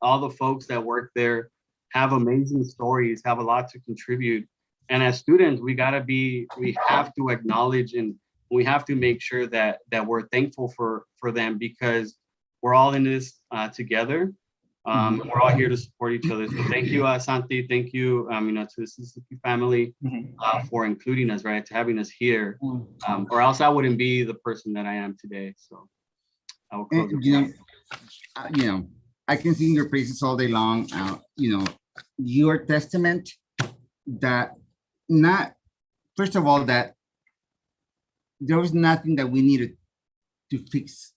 all the folks that work there have amazing stories, have a lot to contribute. And as students, we have to acknowledge and we have to make sure that we're thankful for them because we're all in this together. We're all here to support each other. So thank you, Santi. Thank you, you know, to the CCCP family for including us, right, to having us here, or else I wouldn't be the person that I am today. So I will close. You know, I can sing your praises all day long. You know, your testament that first of all, that there was nothing that we needed to fix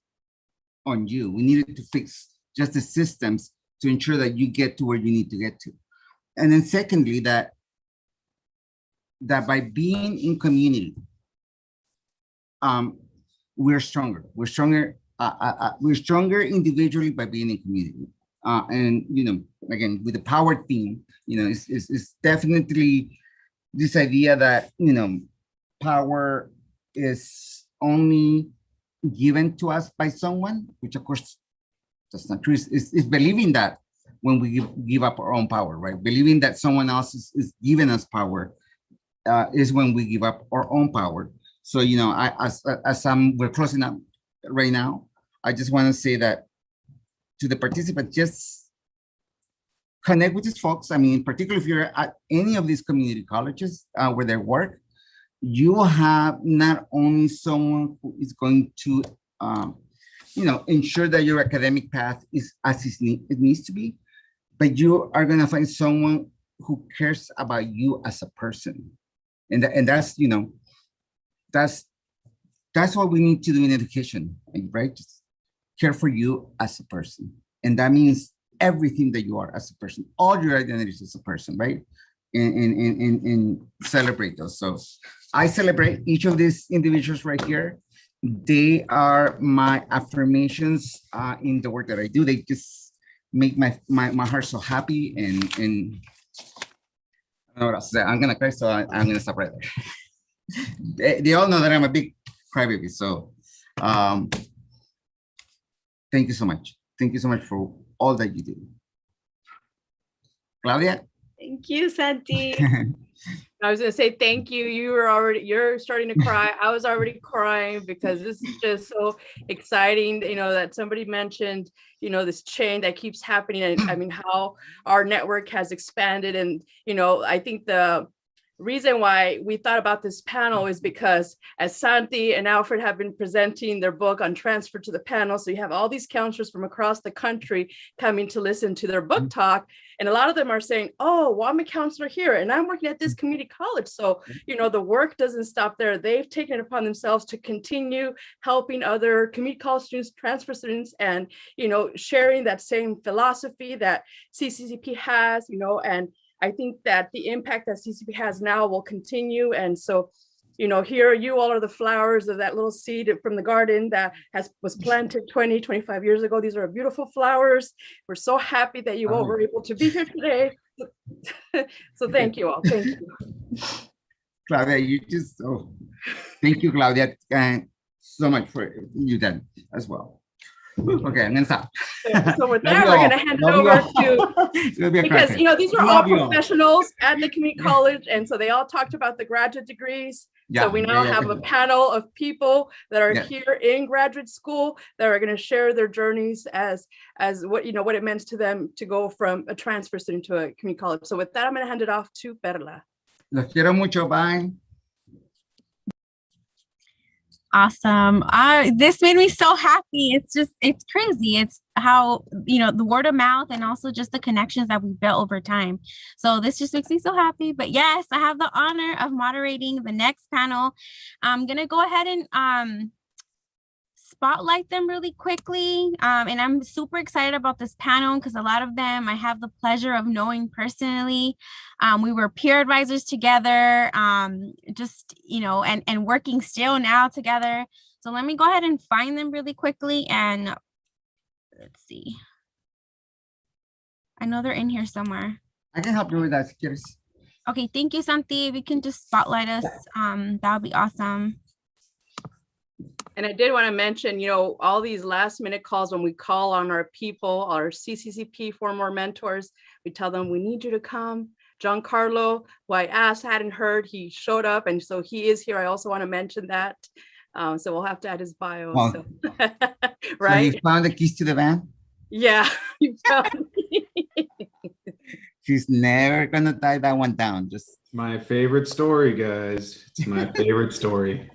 on you. We needed to fix just the systems to ensure that you get to where you need to get to. And then secondly, that by being in community, we're stronger. We're stronger individually by being in community. And, you know, again, with the power theme, you know, it's definitely this idea that, you know, power is only given to us by someone, which of course, that's not true. It's believing that when we give up our own power, right? Believing that someone else is giving us power is when we give up our own power. So, you know, we're closing up right now, I just want to say that to the participants, just connect with these folks. I mean, particularly if you're at any of these community colleges where they work, you will have not only someone who is going to, you know, ensure that your academic path is as it needs to be, but you are gonna find someone who cares about you as a person, and that's that's what we need to do in education, right? Just care for you as a person, and that means everything that you are as a person, all your identities as a person, right? And celebrate those. So I celebrate each of these individuals right here. They are my affirmations in the work that I do. They just make my heart so happy, and I don't know what else to say. I'm gonna cry, so I'm gonna stop right there. They all know that I'm a big crybaby, so thank you so much. Thank you so much for all that you do. Claudia? Thank you, Santi. I was gonna say thank you. You're starting to cry. I was already crying because this is just so exciting, that somebody mentioned, this chain that keeps happening. And I mean, how our network has expanded. And, I think the reason why we thought about this panel is because as Santi and Alfred have been presenting their book on transfer to the panel, so you have all these counselors from across the country coming to listen to their book talk. And a lot of them are saying, oh, well, I'm a counselor here and I'm working at this community college. So, the work doesn't stop there. They've taken it upon themselves to continue helping other community college students, transfer students, and, sharing that same philosophy that CCCP has, and I think that the impact that CCP has now will continue. And so, here you all are the flowers of that little seed from the garden that was planted 20, 25 years ago. These are beautiful flowers. We're so happy that you all were able to be here today. So thank you all. Thank you. Claudia, thank you, Claudia, so much for you done as well. Okay, I'm gonna stop. So with that, we're gonna hand it over to, because these are all professionals at the community college, and so they all talked about the graduate degrees. So we now have a panel of people that are here in graduate school that are gonna share their journeys as what what it meant to them to go from a transfer student to a community college. So with that, I'm gonna hand it off to Perla. Los quiero mucho. Bye. Awesome. This made me so happy. It's crazy. It's how, the word of mouth and also just the connections that we've built over time. So this just makes me so happy. But yes, I have the honor of moderating the next panel. I'm going to go ahead and spotlight them really quickly. And I'm super excited about this panel because a lot of them I have the pleasure of knowing personally. We were peer advisors together, and working still now together. So let me go ahead and find them really quickly. And let's see. I know they're in here somewhere. I can help you with that. Okay, thank you, Santi. If you can just spotlight us, that would be awesome. And I did want to mention, all these last minute calls when we call on our people, our CCCP former mentors, we tell them we need you to come. John Carlo, who I asked, hadn't heard, he showed up. And so he is here. I also want to mention that. So we'll have to add his bio. Well, so. So Right? you found the keys to the van? Yeah. You found She's never going to tie that one down. Just my favorite story, guys. It's my favorite story.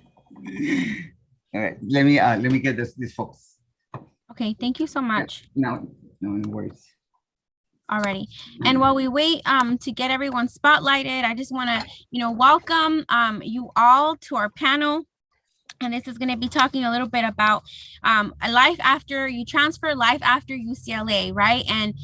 All right, let me get this folks. Okay, thank you so much. No worries. Alrighty, and while we wait to get everyone spotlighted, I just want to welcome you all to our panel. And this is going to be talking a little bit about life after you transfer, life after UCLA, right? And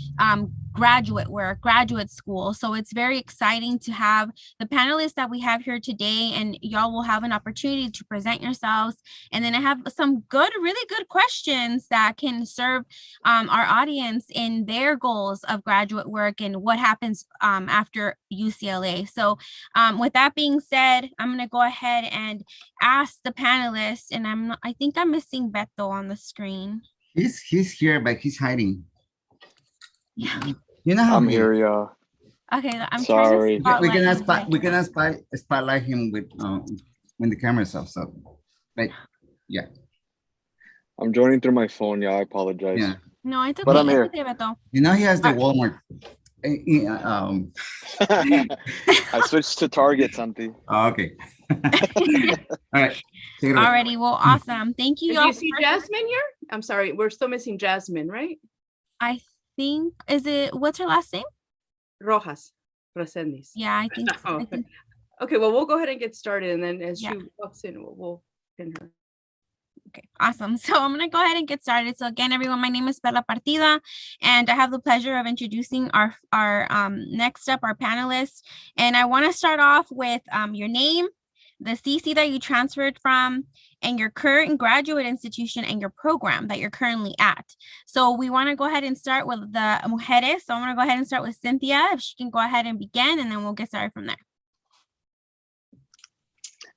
graduate work, graduate school. So it's very exciting to have the panelists that we have here today, and y'all will have an opportunity to present yourselves. And then I have some really good questions that can serve our audience in their goals of graduate work and what happens after UCLA. So with that being said, I'm going to go ahead and ask the panelists, and I think I'm missing Beto on the screen. He's here, but he's hiding. Yeah. You know how I'm here, yeah. Okay, I'm sorry. Trying to we can spotlight him with when the camera's off. So, like, yeah. I'm joining through my phone. Yeah, I apologize. Yeah. No, it's okay. But I'm here. Okay, Beto. You know he has the Okay. Walmart. I switched to Target, Santi. Okay. All right. Take it away. Alrighty, well, awesome. Thank you. Did y'all you see for- Jasmine here? I'm sorry, we're still missing Jasmine, right? I think, what's her last name? Rojas Resendiz. Yeah, I think. Oh, okay. Okay, well, we'll go ahead and get started, and then as Yeah. she walks in, we'll pin her. Okay, awesome. So I'm going to go ahead and get started. So again, everyone, my name is Bella Partida, and I have the pleasure of introducing our next up, our panelists. And I want to start off with your name, the CC that you transferred from, and your current graduate institution and your program that you're currently at. So we want to go ahead and start with the mujeres. So I'm going to go ahead and start with Cynthia, if she can go ahead and begin, and then we'll get started from there.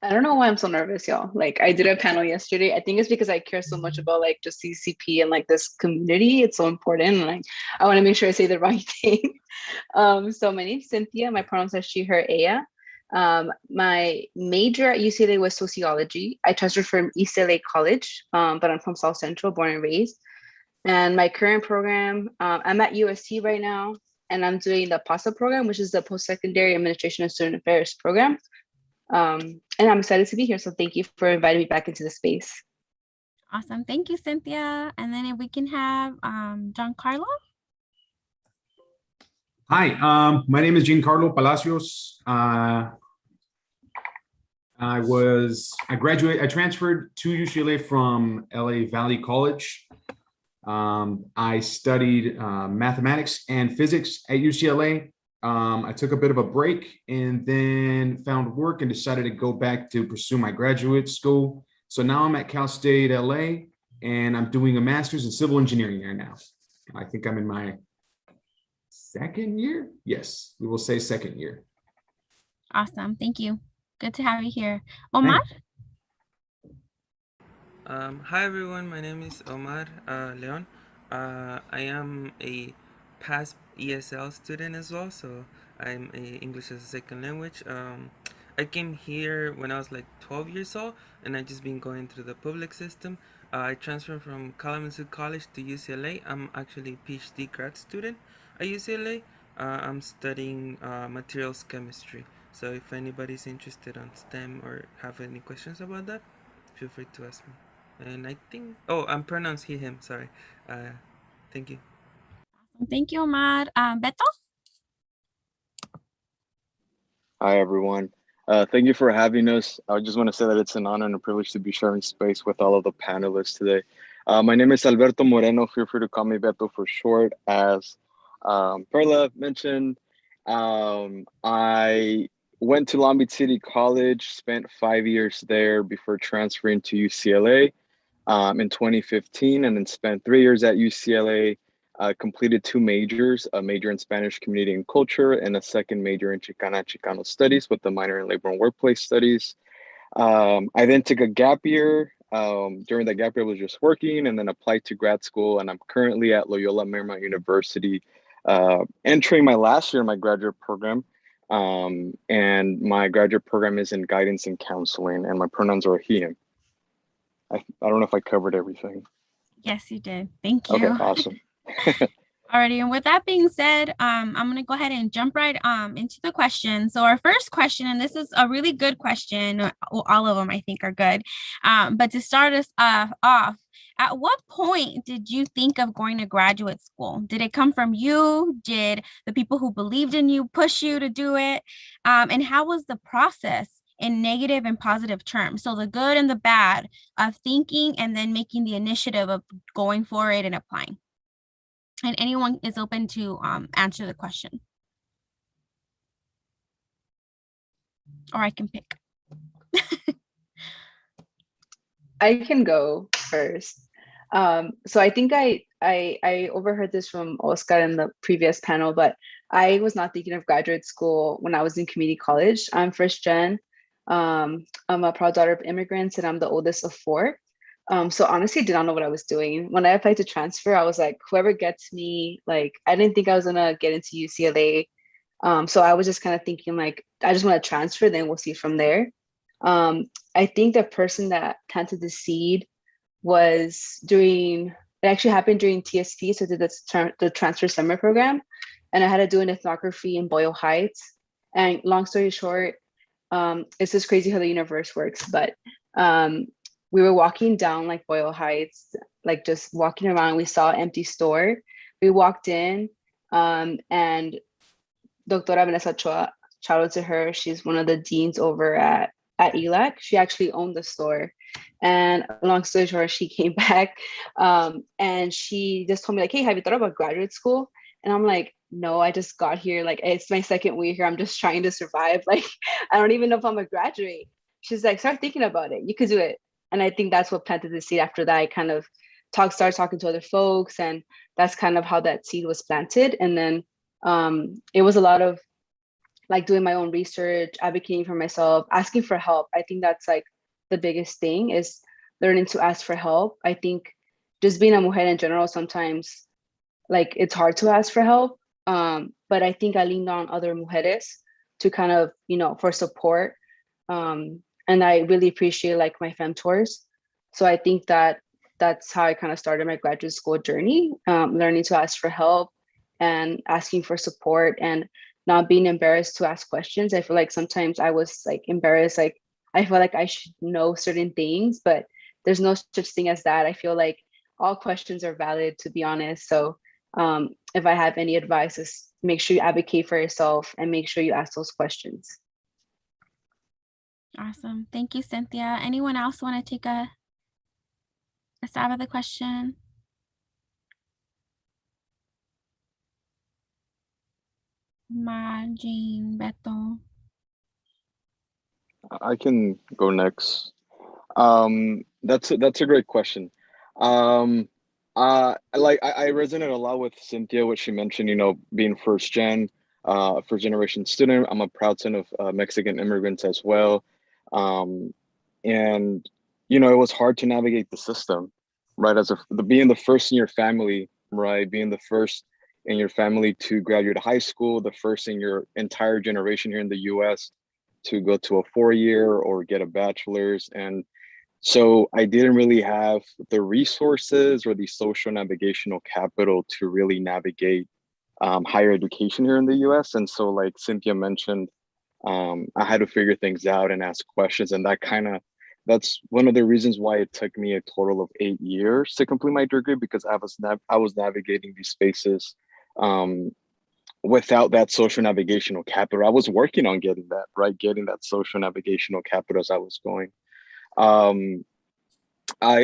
I don't know why I'm so nervous, y'all. Like, I did a panel yesterday. I think it's because I care so much about like just CCP and like this community. It's so important. And like, I want to make sure I say the right thing. So my name's Cynthia. My pronouns are she, her, ella. My major at UCLA was sociology. I transferred from East LA College, but I'm from South Central, born and raised. And my current program, I'm at USC right now, and I'm doing the PASA program, which is the Post-Secondary Administration and Student Affairs program. And I'm excited to be here. So thank you for inviting me back into the space. Awesome. Thank you, Cynthia. And then if we can have Giancarlo. Hi, my name is Giancarlo Palacios. I transferred to UCLA from LA Valley College. I studied mathematics and physics at UCLA. I took a bit of a break and then found work and decided to go back to pursue my graduate school. So now I'm at Cal State LA, and I'm doing a master's in civil engineering there now. I think I'm in my second year. Yes, we will say second year. Awesome. Thank you. Good to have you here. Omar? Hi, everyone. My name is Omar Leon. I am a past ESL student as well, so I'm a English as a second language. I came here when I was like 12 years old, and I just been going through the public system. I transferred from Kalamazoo College to UCLA. I'm actually a PhD grad student at UCLA. I'm studying materials chemistry. So if anybody's interested on STEM or have any questions about that, feel free to ask me. And I think, I'm pronounced he, him, sorry. Thank you. Thank you, Omar. Beto? Hi, everyone. Thank you for having us. I just want to say that it's an honor and a privilege to be sharing space with all of the panelists today. My name is Alberto Moreno. Feel free to call me Beto for short. As Perla mentioned, I went to Long Beach City College, spent 5 years there before transferring to UCLA in 2015, and then spent 3 years at UCLA. Completed 2 majors, a major in Spanish community and culture, and a second major in Chicano studies with a minor in labor and workplace studies. I then took a gap year. During that gap year, I was just working and then applied to grad school. And I'm currently at Loyola Marymount University, entering my last year in my graduate program. And my graduate program is in guidance and counseling, and my pronouns are he, him. I don't know if I covered everything. Yes, you did. Thank you. Okay, awesome. Alrighty, and with that being said, I'm going to go ahead and jump right into the question. So our first question, and this is a really good question, well, all of them I think are good, but to start us off, at what point did you think of going to graduate school? Did it come from you? Did the people who believed in you push you to do it? And how was the process in negative and positive terms? So the good and the bad of thinking and then making the initiative of going for it and applying. And anyone is open to answer the question. Or I can pick. I can go first. So I think I overheard this from Oscar in the previous panel, but I was not thinking of graduate school when I was in community college. I'm first gen. I'm a proud daughter of immigrants, and I'm the oldest of 4. So honestly, did not know what I was doing. When I applied to transfer, I was like, whoever gets me, like, I didn't think I was gonna get into UCLA. So I was just kind of thinking like, I just want to transfer, then we'll see from there. I think the person that planted the seed was it actually happened during TSP. So I did the transfer summer program, and I had to do an ethnography in Boyle Heights. And long story short, it's just crazy how the universe works, but we were walking down like Boyle Heights, like just walking around. We saw an empty store we walked in, and Doctora Vanessa Chua, shout out to her. She's one of the deans over at ELAC. She actually owned the store. And long story short, she came back and she just told me like, hey, have you thought about graduate school? And I'm like, no, I just got here. Like, it's my second week here. I'm just trying to survive. Like, I don't even know if I'm gonna graduate. She's like, start thinking about it. You could do it. And I think that's what planted the seed. After that, I kind of started talking to other folks. And that's kind of how that seed was planted. And then it was a lot of like doing my own research, advocating for myself, asking for help. I think that's like the biggest thing, is learning to ask for help. I think just being a mujer in general, sometimes like it's hard to ask for help. But I think I leaned on other mujeres to kind of, you know, for support. And I really appreciate like my femtors. So I think that that's how I kind of started my graduate school journey, learning to ask for help and asking for support and not being embarrassed to ask questions. I feel like sometimes I was like embarrassed, like I feel like I should know certain things, but there's no such thing as that. I feel like all questions are valid, to be honest. So if I have any advice, is make sure you advocate for yourself and make sure you ask those questions. Awesome. Thank you, Cynthia. Anyone else want to take a stab at the question? Jean, Beto. I can go next. That's a great question. I resonate a lot with Cynthia, what she mentioned, you know, being first generation student. I'm a proud son of Mexican immigrants as well. And, you know, it was hard to navigate the system, right? Being the first in your family, right? Being the first in your family to graduate high school, the first in your entire generation here in the US to go to a 4-year or get a bachelor's. And so I didn't really have the resources or the social navigational capital to really navigate higher education here in the US. And so like Cynthia mentioned, I had to figure things out and ask questions. And that's one of the reasons why it took me a total of 8 years to complete my degree, because I was navigating these spaces without that social navigational capital. I was working on getting that, right? Getting that social navigational capital as I was going. I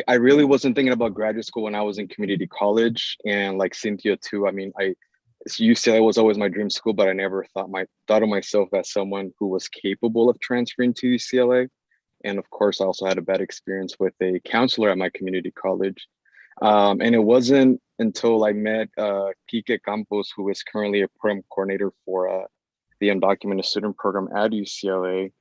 really wasn't thinking about graduate school when I was in community college, and like Cynthia too. I mean, UCLA was always my dream school, but I never thought of myself as someone who was capable of transferring to UCLA. And of course, I also had a bad experience with a counselor at my community college. And it wasn't until I met Quique Campos, who is currently a program coordinator for the undocumented student program at UCLA.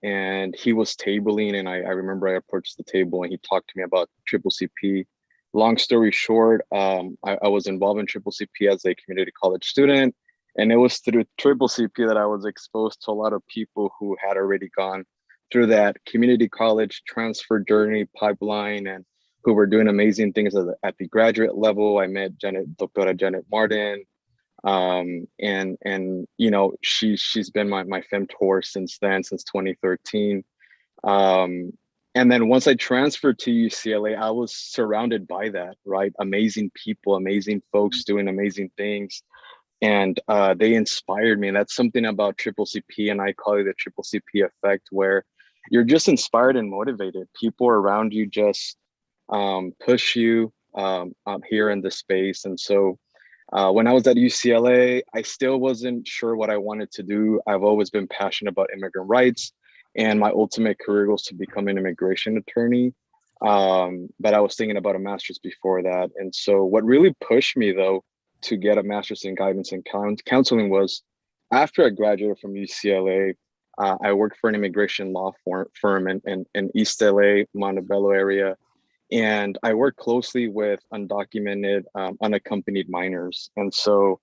And he was tabling, and I remember I approached the table and he talked to me about CCCP. Long story short, I was involved in CCCP as a community college student. And it was through CCCP that I was exposed to a lot of people who had already gone through that community college transfer journey pipeline and who were doing amazing things at the graduate level. I met Doctora Janet Martin, and you know, she's been my femtor since then, since 2013. And then once I transferred to UCLA, I was surrounded by that, right? Amazing people, amazing folks doing amazing things. And they inspired me. And that's something about CCCP, and I call it the CCCP effect, where you're just inspired and motivated. People around you just push you here in the space. And so when I was at UCLA, I still wasn't sure what I wanted to do. I've always been passionate about immigrant rights, and my ultimate career was to become an immigration attorney. But I was thinking about a master's before that. And so what really pushed me, though, to get a master's in guidance and counseling was, after I graduated from UCLA, I worked for an immigration law firm in East LA, Montebello area. And I worked closely with undocumented, unaccompanied minors. And so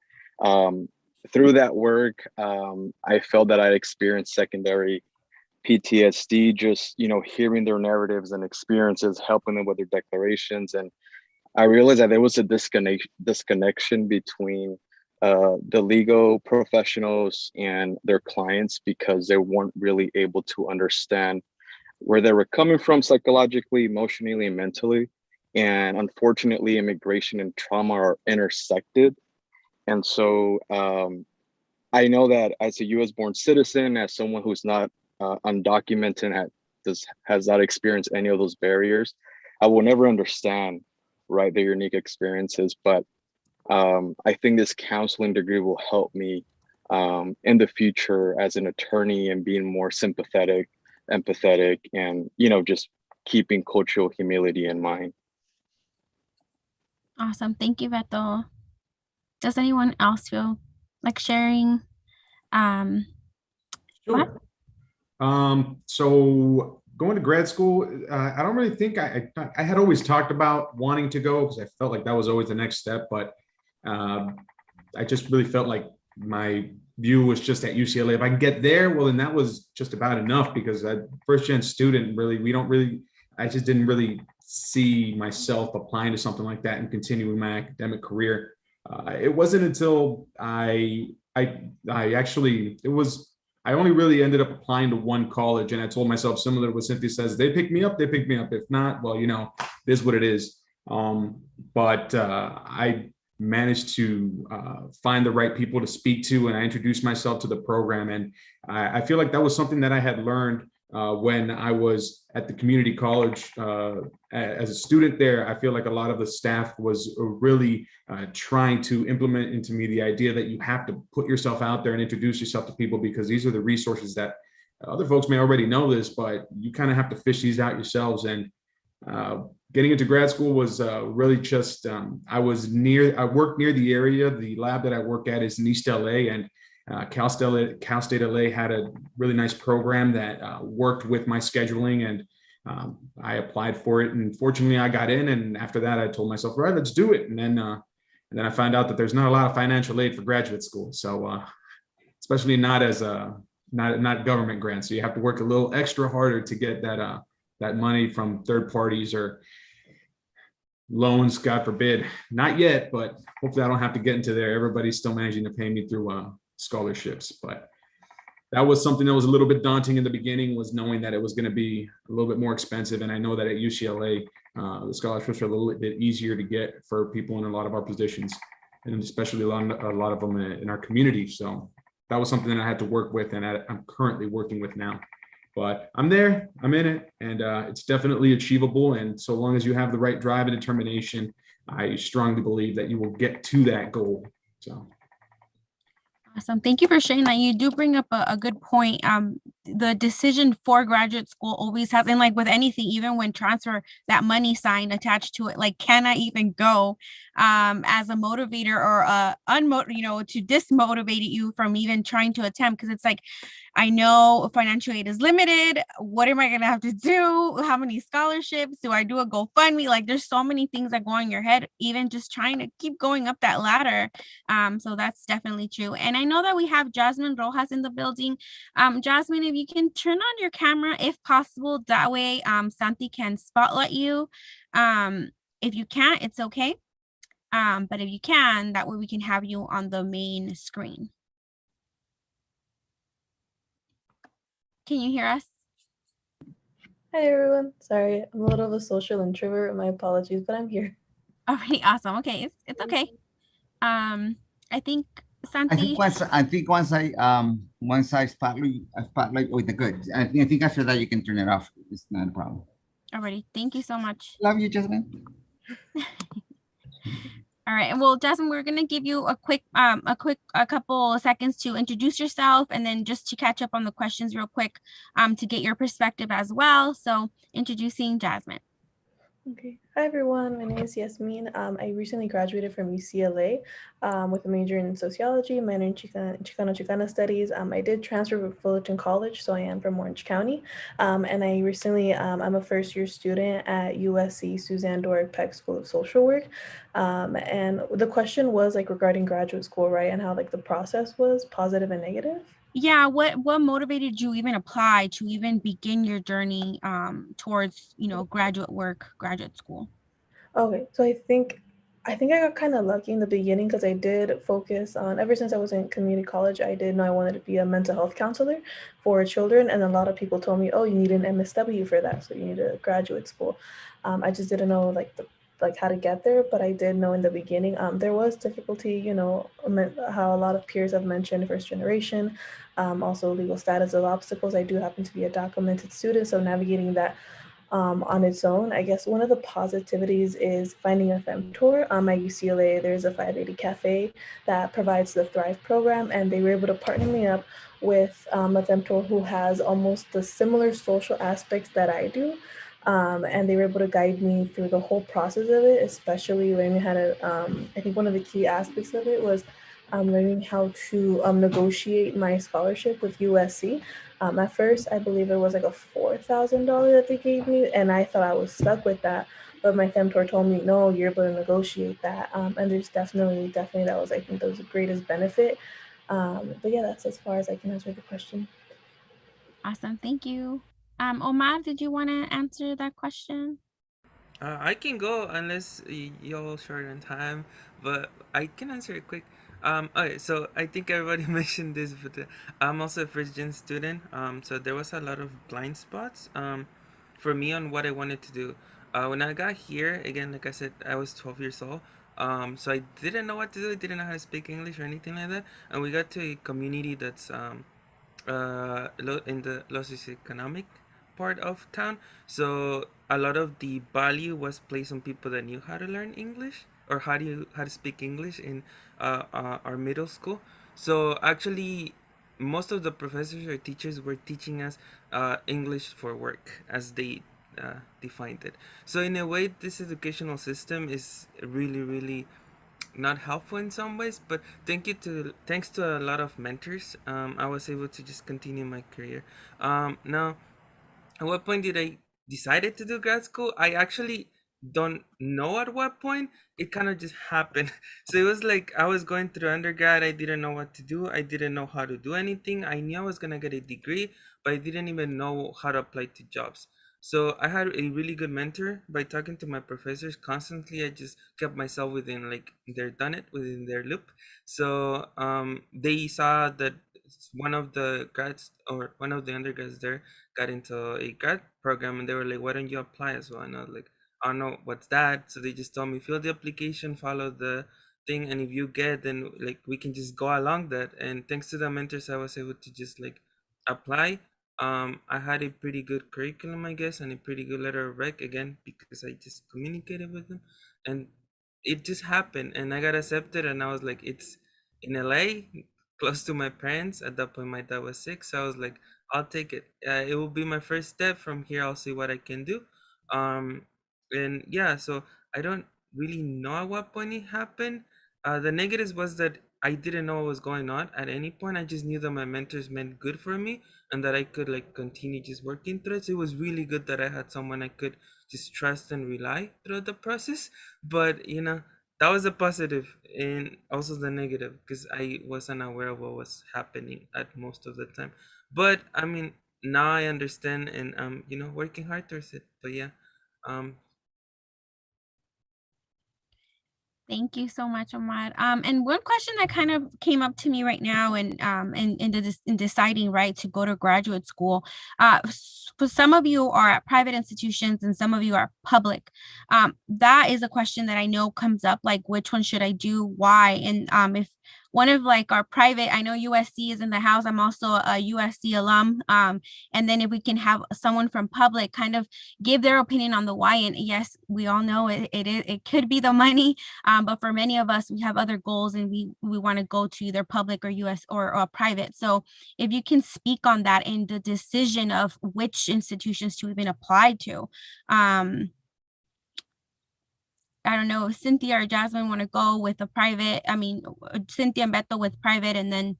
through that work, I felt that I'd experienced secondary PTSD, just, you know, hearing their narratives and experiences, helping them with their declarations. And I realized that there was a disconnection between the legal professionals and their clients, because they weren't really able to understand where they were coming from psychologically, emotionally, and mentally. And unfortunately, immigration and trauma are intersected. And so I know that as a US born citizen, as someone who's not undocumented and has not experienced any of those barriers, I will never understand, right, their unique experiences. But I think this counseling degree will help me in the future as an attorney and being more sympathetic, empathetic, and, you know, just keeping cultural humility in mind. Awesome. Thank you, Beto. Does anyone else feel like sharing? Sure. So going to grad school, I don't really think I had always talked about wanting to go because I felt like that was always the next step, but I just really felt like my view was just at UCLA. If I can get there, well, then that was just about enough, because I first gen student, I just didn't really see myself applying to something like that and continuing my academic career. It wasn't until I only really ended up applying to one college, and I told myself, similar to what Cynthia says, they pick me up, they pick me up. If not, well, you know, it is what it is. But I managed to find the right people to speak to, and I introduced myself to the program. And I feel like that was something that I had learned when I was at the community college as a student there. I feel like a lot of the staff was really trying to implement into me the idea that you have to put yourself out there and introduce yourself to people, because these are the resources that other folks may already know this, but you kind of have to fish these out yourselves. And getting into grad school was really just, I worked near the area. The lab that I work at is in East LA, and Cal State LA had a really nice program that worked with my scheduling, and I applied for it, and fortunately I got in. And after that, I told myself, right, let's do it. And then I found out that there's not a lot of financial aid for graduate school, so especially not as not government grants. So you have to work a little extra harder to get that money from third parties or loans, God forbid. Not yet, but hopefully I don't have to get into there. Everybody's still managing to pay me through scholarships. But that was something that was a little bit daunting in the beginning, was knowing that it was going to be a little bit more expensive. And I know that at UCLA, the scholarships are a little bit easier to get for people in a lot of our positions, and especially a lot of them in our community. So that was something that I had to work with, and I'm currently working with now. But I'm there, I'm in it, and it's definitely achievable. And so long as you have the right drive and determination, I strongly believe that you will get to that goal. So. Awesome. Thank you for sharing that. You do bring up a good point. The decision for graduate school always has, and like with anything, even when transfer, that money sign attached to it, like, can I even go, as a motivator or to dismotivate you from even trying to attempt? Because it's like, I know financial aid is limited. What am I going to have to do? How many scholarships? Do I do a GoFundMe? Like, there's so many things that go in your head, even just trying to keep going up that ladder. So that's definitely true. And I know that we have Jasmine Rojas in the building. Jasmine, if you can turn on your camera, if possible, that way Santi can spotlight you. If you can't, it's okay. But if you can, that way we can have you on the main screen. Can you hear us? Hi everyone. Sorry, I'm a little of a social introvert. My apologies, but I'm here. All right, awesome. Okay, it's okay. I think Santi. I think once I spotlight with the good. I think after that you can turn it off. It's not a problem. Alrighty, thank you so much. Love you, Jasmine. All right, well, Jasmine, we're gonna give you a couple of seconds to introduce yourself, and then just to catch up on the questions real quick, to get your perspective as well. So, introducing Jasmine. Okay. Hi everyone. My name is Yasmin. I recently graduated from UCLA with a major in sociology, minor in Chicano studies. I did transfer to Fullerton College, so I am from Orange County. And I recently, I'm a first-year student at USC Suzanne Dorick Peck School of Social Work. And the question was like regarding graduate school, right? And how like the process was positive and negative. Yeah, what motivated you even apply to even begin your journey towards, graduate school? Okay, so I think I got kind of lucky in the beginning because I did focus on, ever since I was in community college, I did know I wanted to be a mental health counselor for children. And a lot of people told me, oh, you need an MSW for that, so you need a graduate school. I just didn't know like like how to get there, but I did know in the beginning there was difficulty, you know, how a lot of peers have mentioned, first generation, also legal status of obstacles. I do happen to be a documented student, so navigating that on its own. I guess one of the positivities is finding a femtor. At UCLA, there's a 580 cafe that provides the Thrive program, and they were able to partner me up with a femtor who has almost the similar social aspects that I do. And they were able to guide me through the whole process of it, especially learning how to, I think one of the key aspects of it was learning how to negotiate my scholarship with USC. At first, I believe it was like a $4,000 that they gave me, and I thought I was stuck with that. But my femtor told me, no, you're able to negotiate that. And there's definitely that was, I think, that was the greatest benefit. But yeah, that's as far as I can answer the question. Awesome. Thank you. Omar, did you want to answer that question? I can go unless y'all short on time, but I can answer it quick. Okay, so I think everybody mentioned this, but I'm also a first gen student. So there was a lot of blind spots for me on what I wanted to do. When I got here, again, like I said, I was 12 years old. So I didn't know what to do. I didn't know how to speak English or anything like that. And we got to a community that's in the socioeconomic part of town. So a lot of the value was placed on people that knew how to learn English or how to speak English in our middle school. So actually, most of the professors or teachers were teaching us English for work as they defined it. So in a way, this educational system is really, really not helpful in some ways, but thanks to a lot of mentors, I was able to just continue my career. Now, at what point did I decided to do grad school? I actually don't know at what point. It kind of just happened. So it was like I was going through undergrad. I didn't know what to do. I didn't know how to do anything. I knew I was gonna get a degree, but I didn't even know how to apply to jobs. So I had a really good mentor. By talking to my professors constantly, I just kept myself within like within their loop. So they saw that one of the grads or one of the undergrads there got into a grad program, and they were like, why don't you apply as well? And I was like, I don't know what's that. So they just told me, fill the application, follow the thing, and if you get, then like we can just go along that. And thanks to the mentors, I was able to just like apply. I had a pretty good curriculum, I guess, and a pretty good letter of rec, again, because I just communicated with them, and it just happened, and I got accepted. And I was like, it's in LA, close to my parents. At that point my dad was sick, so I was like, I'll take it. It will be my first step. From here I'll see what I can do. And yeah, so I don't really know at what point it happened. The negatives was that I didn't know what was going on at any point. I just knew that my mentors meant good for me and that I could like continue just working through it. So it was really good that I had someone I could just trust and rely throughout the process. But you know, that was a positive, and also the negative, because I wasn't aware of what was happening at most of the time. But I mean, now I understand, and you know, working hard towards it. But yeah, um Thank you so much, Omar. And one question that kind of came up to me right now, and in deciding right to go to graduate school, for some of you are at private institutions and some of you are public. That is a question that I know comes up, like which one should I do, why, and if one of like our private, I know USC is in the house. I'm also a USC alum. And then if we can have someone from public kind of give their opinion on the why. And yes, we all know it could be the money. But for many of us, we have other goals and we want to go to either public or US or private. So if you can speak on that and the decision of which institutions to even apply to. I don't know, Cynthia or Jasmine want to go with a private, I mean, Cynthia and Beto with private, and then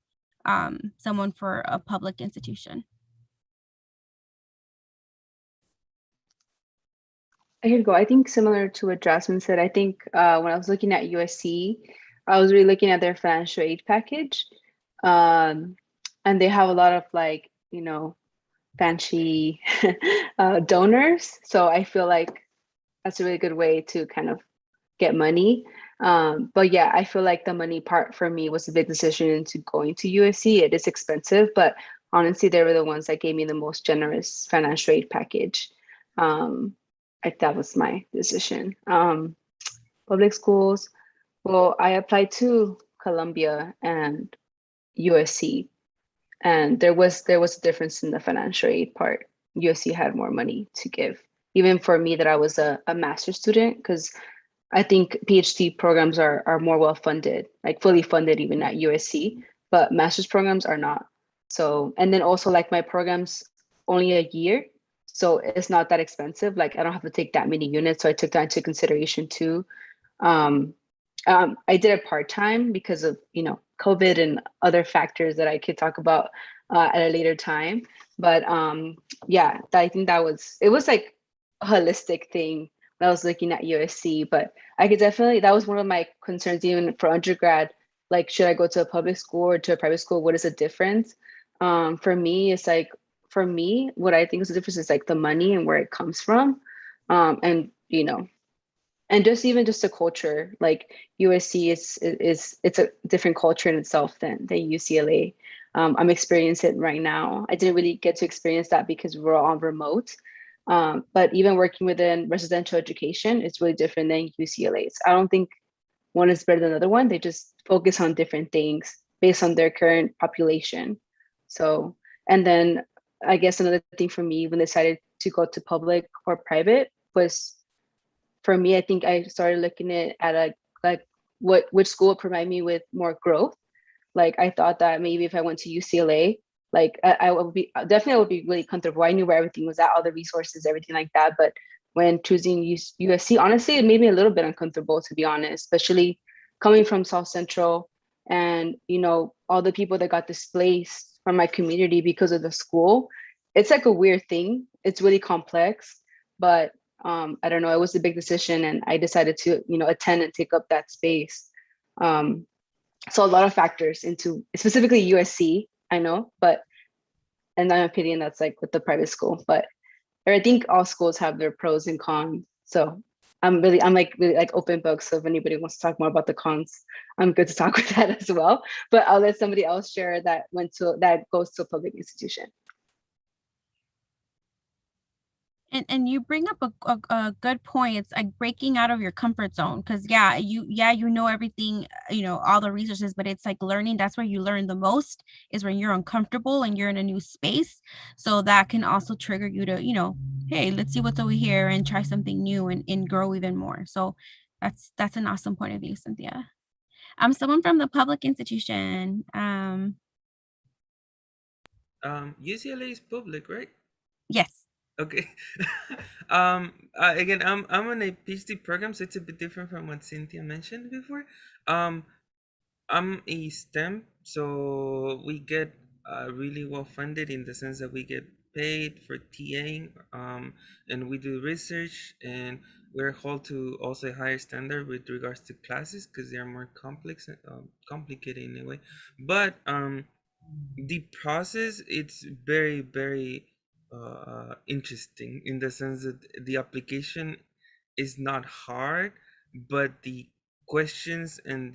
someone for a public institution. I could go. I think similar to what Jasmine said, I think when I was looking at USC, I was really looking at their financial aid package. And they have a lot of like, you know, fancy donors. So I feel like that's a really good way to kind of get money. But yeah, I feel like the money part for me was a big decision into going to USC. It is expensive, but honestly, they were the ones that gave me the most generous financial aid package. That was my decision. public schools. Well, I applied to Columbia and USC, and there was a difference in the financial aid part. USC had more money to give, even for me that I was a master's student, because I think PhD programs are more well funded, like fully funded even at USC, but master's programs are not. So, and then also like my program's only a year, so it's not that expensive. Like I don't have to take that many units. So I took that into consideration too. Um, I did it part-time because of, COVID and other factors that I could talk about at a later time. But yeah, I think it was like a holistic thing when I was looking at USC, but I could definitely, that was one of my concerns even for undergrad, like, should I go to a public school or to a private school? What is the difference? For me, it's like, what I think is the difference is like the money and where it comes from. And, and just the culture, like USC it's a different culture in itself than UCLA. I'm experiencing it right now. I didn't really get to experience that because we're all on remote. But even working within residential education, it's really different than UCLA's. I don't think one is better than the other one. They just focus on different things based on their current population. So, and then I guess another thing for me when I decided to go to public or private was, for me, I think I started looking at which school would provide me with more growth. Like I thought that maybe if I went to UCLA, like I would be really comfortable. I knew where everything was at, all the resources, everything like that. But when choosing USC, honestly, it made me a little bit uncomfortable, to be honest, especially coming from South Central and, all the people that got displaced from my community because of the school. It's like a weird thing. It's really complex, but I don't know, it was a big decision and I decided to, attend and take up that space. So a lot of factors into specifically USC, I know, but in my opinion, that's like with the private school, but I think all schools have their pros and cons. So I'm really like open book. So if anybody wants to talk more about the cons, I'm good to talk with that as well. But I'll let somebody else share that goes to a public institution. And you bring up a good point. It's like breaking out of your comfort zone, because you know everything, all the resources, but it's like learning. That's where you learn the most, is when you're uncomfortable and you're in a new space. So that can also trigger you to, hey, let's see what's over here and try something new and grow even more. So that's an awesome point of view, Cynthia. I'm someone from the public institution. UCLA is public, right? Yes. Okay. Again, I'm on a PhD program, so it's a bit different from what Cynthia mentioned before. I'm a STEM, so we get really well funded in the sense that we get paid for TAing, and we do research, and we're held to also a higher standard with regards to classes because they are more complex, complicated in a way. But the process, it's very, very interesting in the sense that the application is not hard, but the questions and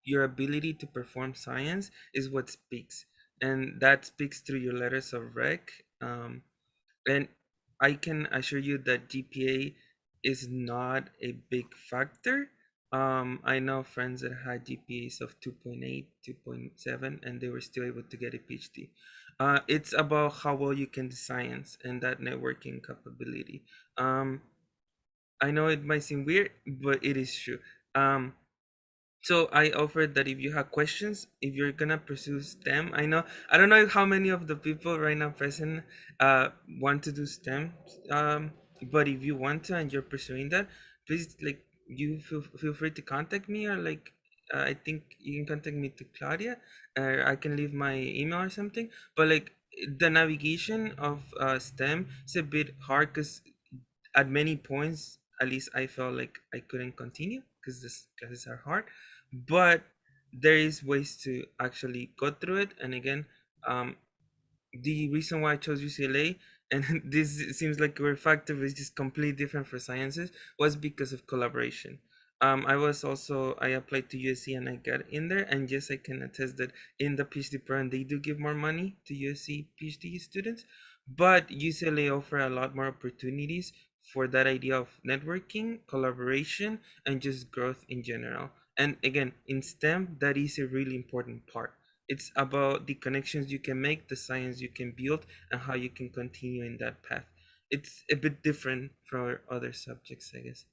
your ability to perform science is what speaks, and that speaks through your letters of rec. And I can assure you that GPA is not a big factor. I know friends that had GPAs of 2.8, 2.7, and they were still able to get a PhD. It's about how well you can do science and that networking capability. I know it might seem weird, but it is true. So I offered that if you have questions, if you're gonna pursue STEM, I don't know how many of the people right now present want to do STEM, but if you want to and you're pursuing that, please, like, you feel free to contact me, or like I think you can contact me to Claudia, or I can leave my email or something. But like the navigation of STEM is a bit hard because at many points, at least I felt like I couldn't continue because these classes are hard, but there is ways to actually go through it. And again, the reason why I chose UCLA, and this seems like a weird factor, but it's just completely different for sciences, was because of collaboration. I applied to USC and I got in there, and yes, I can attest that in the PhD program they do give more money to USC PhD students, but UCLA offer a lot more opportunities for that idea of networking, collaboration, and just growth in general. And again, in STEM, that is a really important part. It's about the connections you can make, the science you can build, and how you can continue in that path. It's a bit different from other subjects, I guess.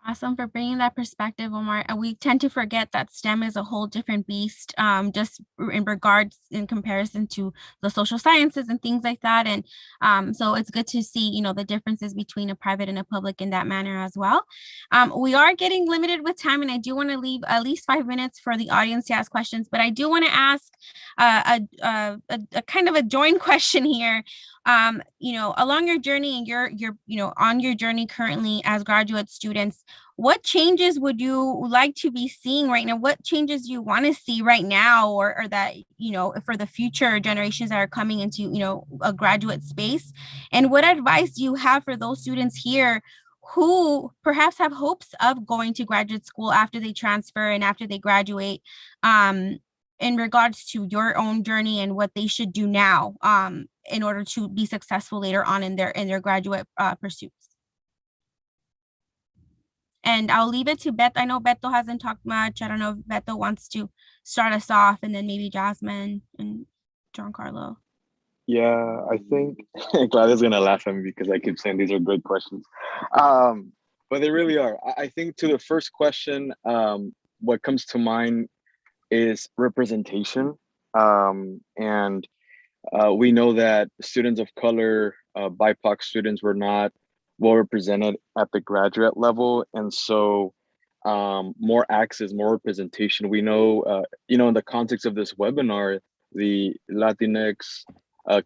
Awesome for bringing that perspective, Omar. And we tend to forget that STEM is a whole different beast, just in regards, in comparison to the social sciences and things like that. And so it's good to see, you know, the differences between a private and a public in that manner as well. We are getting limited with time, and I do want to leave at least 5 minutes for the audience to ask questions. But I do want to ask a kind of a joint question here. You know, along your journey and you're you know, on your journey currently as graduate students, what changes would you like to be seeing right now? What changes do you want to see right now, or that, you know, for the future generations that are coming into, you know, a graduate space? And what advice do you have for those students here who perhaps have hopes of going to graduate school after they transfer and after they graduate, in regards to your own journey and what they should do now, in order to be successful later on in their graduate pursuits? And I'll leave it to Beto. I know Beto hasn't talked much. I don't know if Beto wants to start us off, and then maybe Jasmine and Giancarlo. Yeah, I think Claudia's gonna laugh at me because I keep saying these are great questions, but they really are. I think to the first question, what comes to mind is representation, and we know that students of color, BIPOC students, were not well represented at the graduate level, and so more access, more representation. We know, you know, in the context of this webinar, the Latinx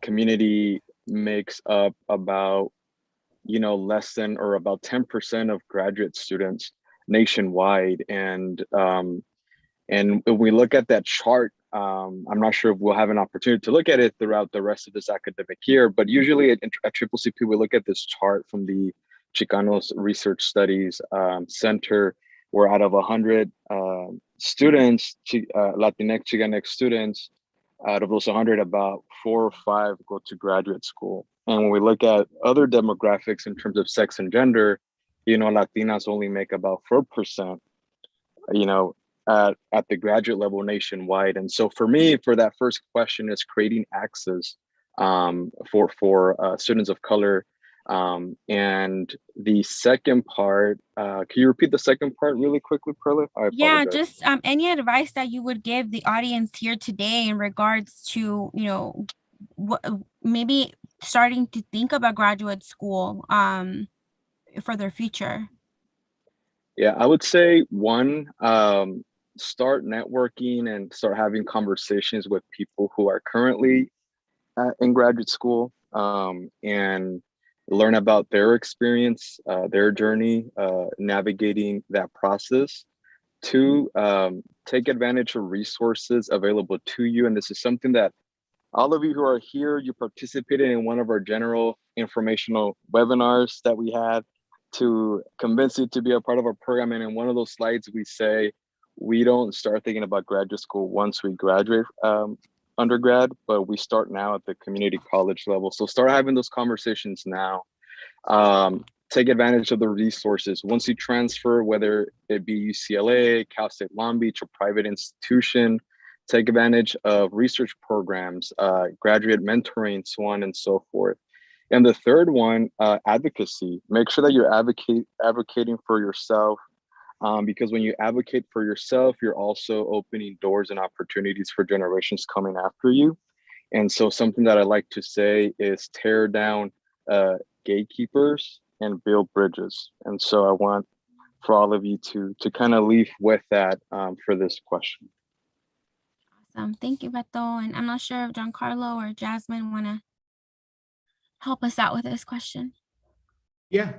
community makes up about, you know, less than or about 10% of graduate students nationwide, and when we look at that chart, I'm not sure if we'll have an opportunity to look at it throughout the rest of this academic year, but usually at CCCP, we look at this chart from the Chicanos Research Studies Center, where out of 100 students, Latinx, CHICANX students, out of those 100, about 4 or 5 go to graduate school. And when we look at other demographics in terms of sex and gender, you know, Latinas only make about 4%, you know, at the graduate level nationwide. And so for me, for that first question, is creating access for students of color. And the second part, can you repeat the second part really quickly, Perla? Yeah, just any advice that you would give the audience here today in regards to, you know, what maybe starting to think about graduate school for their future. Yeah, I would say one, start networking and start having conversations with people who are currently in graduate school, and learn about their experience, their journey, navigating that process. Two, take advantage of resources available to you. And this is something that all of you who are here, you participated in one of our general informational webinars that we had to convince you to be a part of our program. And in one of those slides, we say, we don't start thinking about graduate school once we graduate undergrad, but we start now at the community college level. So start having those conversations now. Take advantage of the resources. Once you transfer, whether it be UCLA, Cal State Long Beach, or private institution, take advantage of research programs, graduate mentoring, so on and so forth. And the third one, advocacy. Make sure that you're advocating for yourself, because when you advocate for yourself, you're also opening doors and opportunities for generations coming after you. And so something that I like to say is tear down gatekeepers and build bridges. And so I want for all of you to kind of leave with that for this question. Awesome. Thank you, Beto. And I'm not sure if Giancarlo or Jasmine want to help us out with this question. Yeah.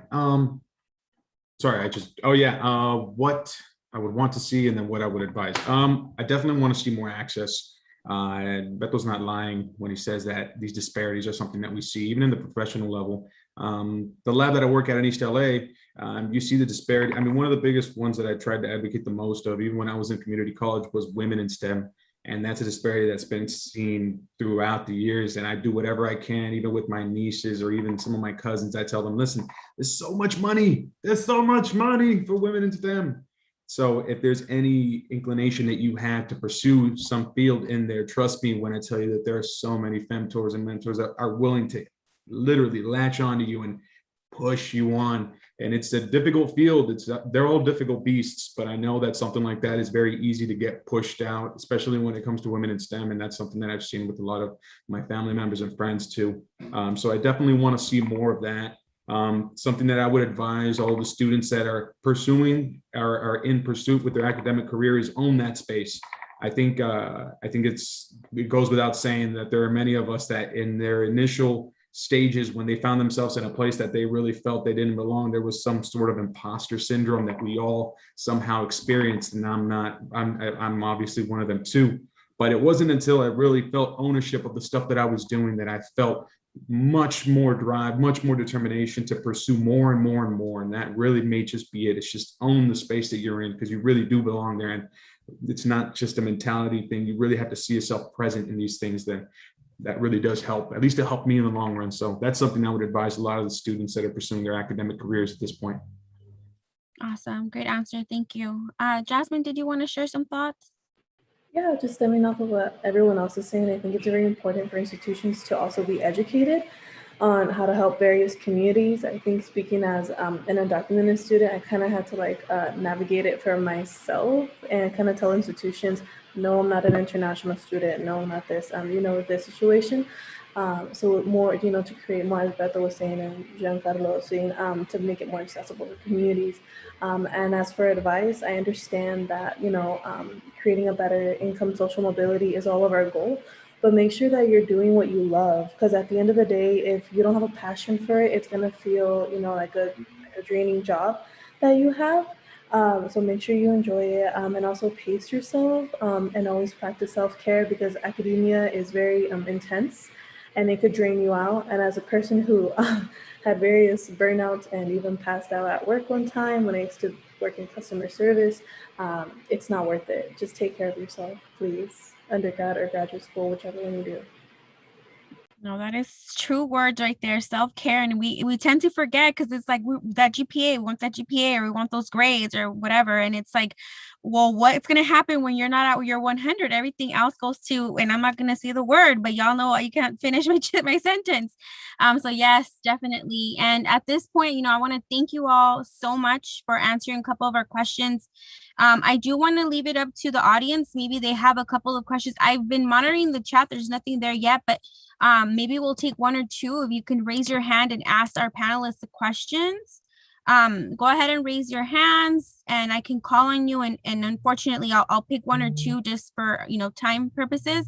Sorry, what I would want to see and then what I would advise. I definitely want to see more access. And Beto's not lying when he says that these disparities are something that we see even in the professional level. The lab that I work at in East LA, you see the disparity. I mean, one of the biggest ones that I tried to advocate the most of, even when I was in community college, was women in STEM. And that's a disparity that's been seen throughout the years. And I do whatever I can, even with my nieces or even some of my cousins. I tell them, listen, there's so much money. There's so much money for women in STEM. So if there's any inclination that you have to pursue some field in there, trust me when I tell you that there are so many femtors and mentors that are willing to literally latch onto you and push you on. And it's a difficult field. They're all difficult beasts, but I know that something like that is very easy to get pushed out, especially when it comes to women in STEM. And that's something that I've seen with a lot of my family members and friends too. So I definitely want to see more of that. Something that I would advise all the students that are pursuing or are in pursuit with their academic career is own that space. I think it goes without saying that there are many of us that in their initial stages, when they found themselves in a place that they really felt they didn't belong, there was some sort of imposter syndrome that we all somehow experienced. And I'm obviously one of them too. But it wasn't until I really felt ownership of the stuff that I was doing that I felt much more drive, much more determination to pursue more and more and more. And that really may just be it. It's just own the space that you're in because you really do belong there. And it's not just a mentality thing. You really have to see yourself present in these things that really does help. At least it helped me in the long run. So that's something I would advise a lot of the students that are pursuing their academic careers at this point. Awesome. Great answer. Thank you. Jasmine, did you want to share some thoughts? Yeah, just stemming off of what everyone else is saying, I think it's very important for institutions to also be educated on how to help various communities. I think speaking as an undocumented student, I kind of had to navigate it for myself and kind of tell institutions, no, I'm not an international student. No, I'm not this, this situation. So more, to create more, as Beto was saying and Giancarlo was saying, to make it more accessible to communities. And as for advice, I understand that, creating a better income, social mobility is all of our goal, but make sure that you're doing what you love. Because at the end of the day, if you don't have a passion for it, it's going to feel, like a draining job that you have. So make sure you enjoy it and also pace yourself and always practice self-care because academia is very intense and it could drain you out. And as a person who had various burnouts and even passed out at work one time when I used to work in customer service, it's not worth it. Just take care of yourself, please. Undergrad or graduate school, whichever one you do. No, that is true words right there. Self-care. And we tend to forget because it's like that GPA, we want that GPA or we want those grades or whatever. And it's like, well, what's going to happen when you're not at your 100? Everything else goes to, and I'm not going to say the word, but y'all know you can't finish my sentence. So yes, definitely. And at this point, I want to thank you all so much for answering a couple of our questions. I do want to leave it up to the audience. Maybe they have a couple of questions. I've been monitoring the chat. There's nothing there yet, but maybe we'll take one or two. If you can raise your hand and ask our panelists the questions, go ahead and raise your hands and I can call on you. And unfortunately, I'll pick one or two just for, time purposes.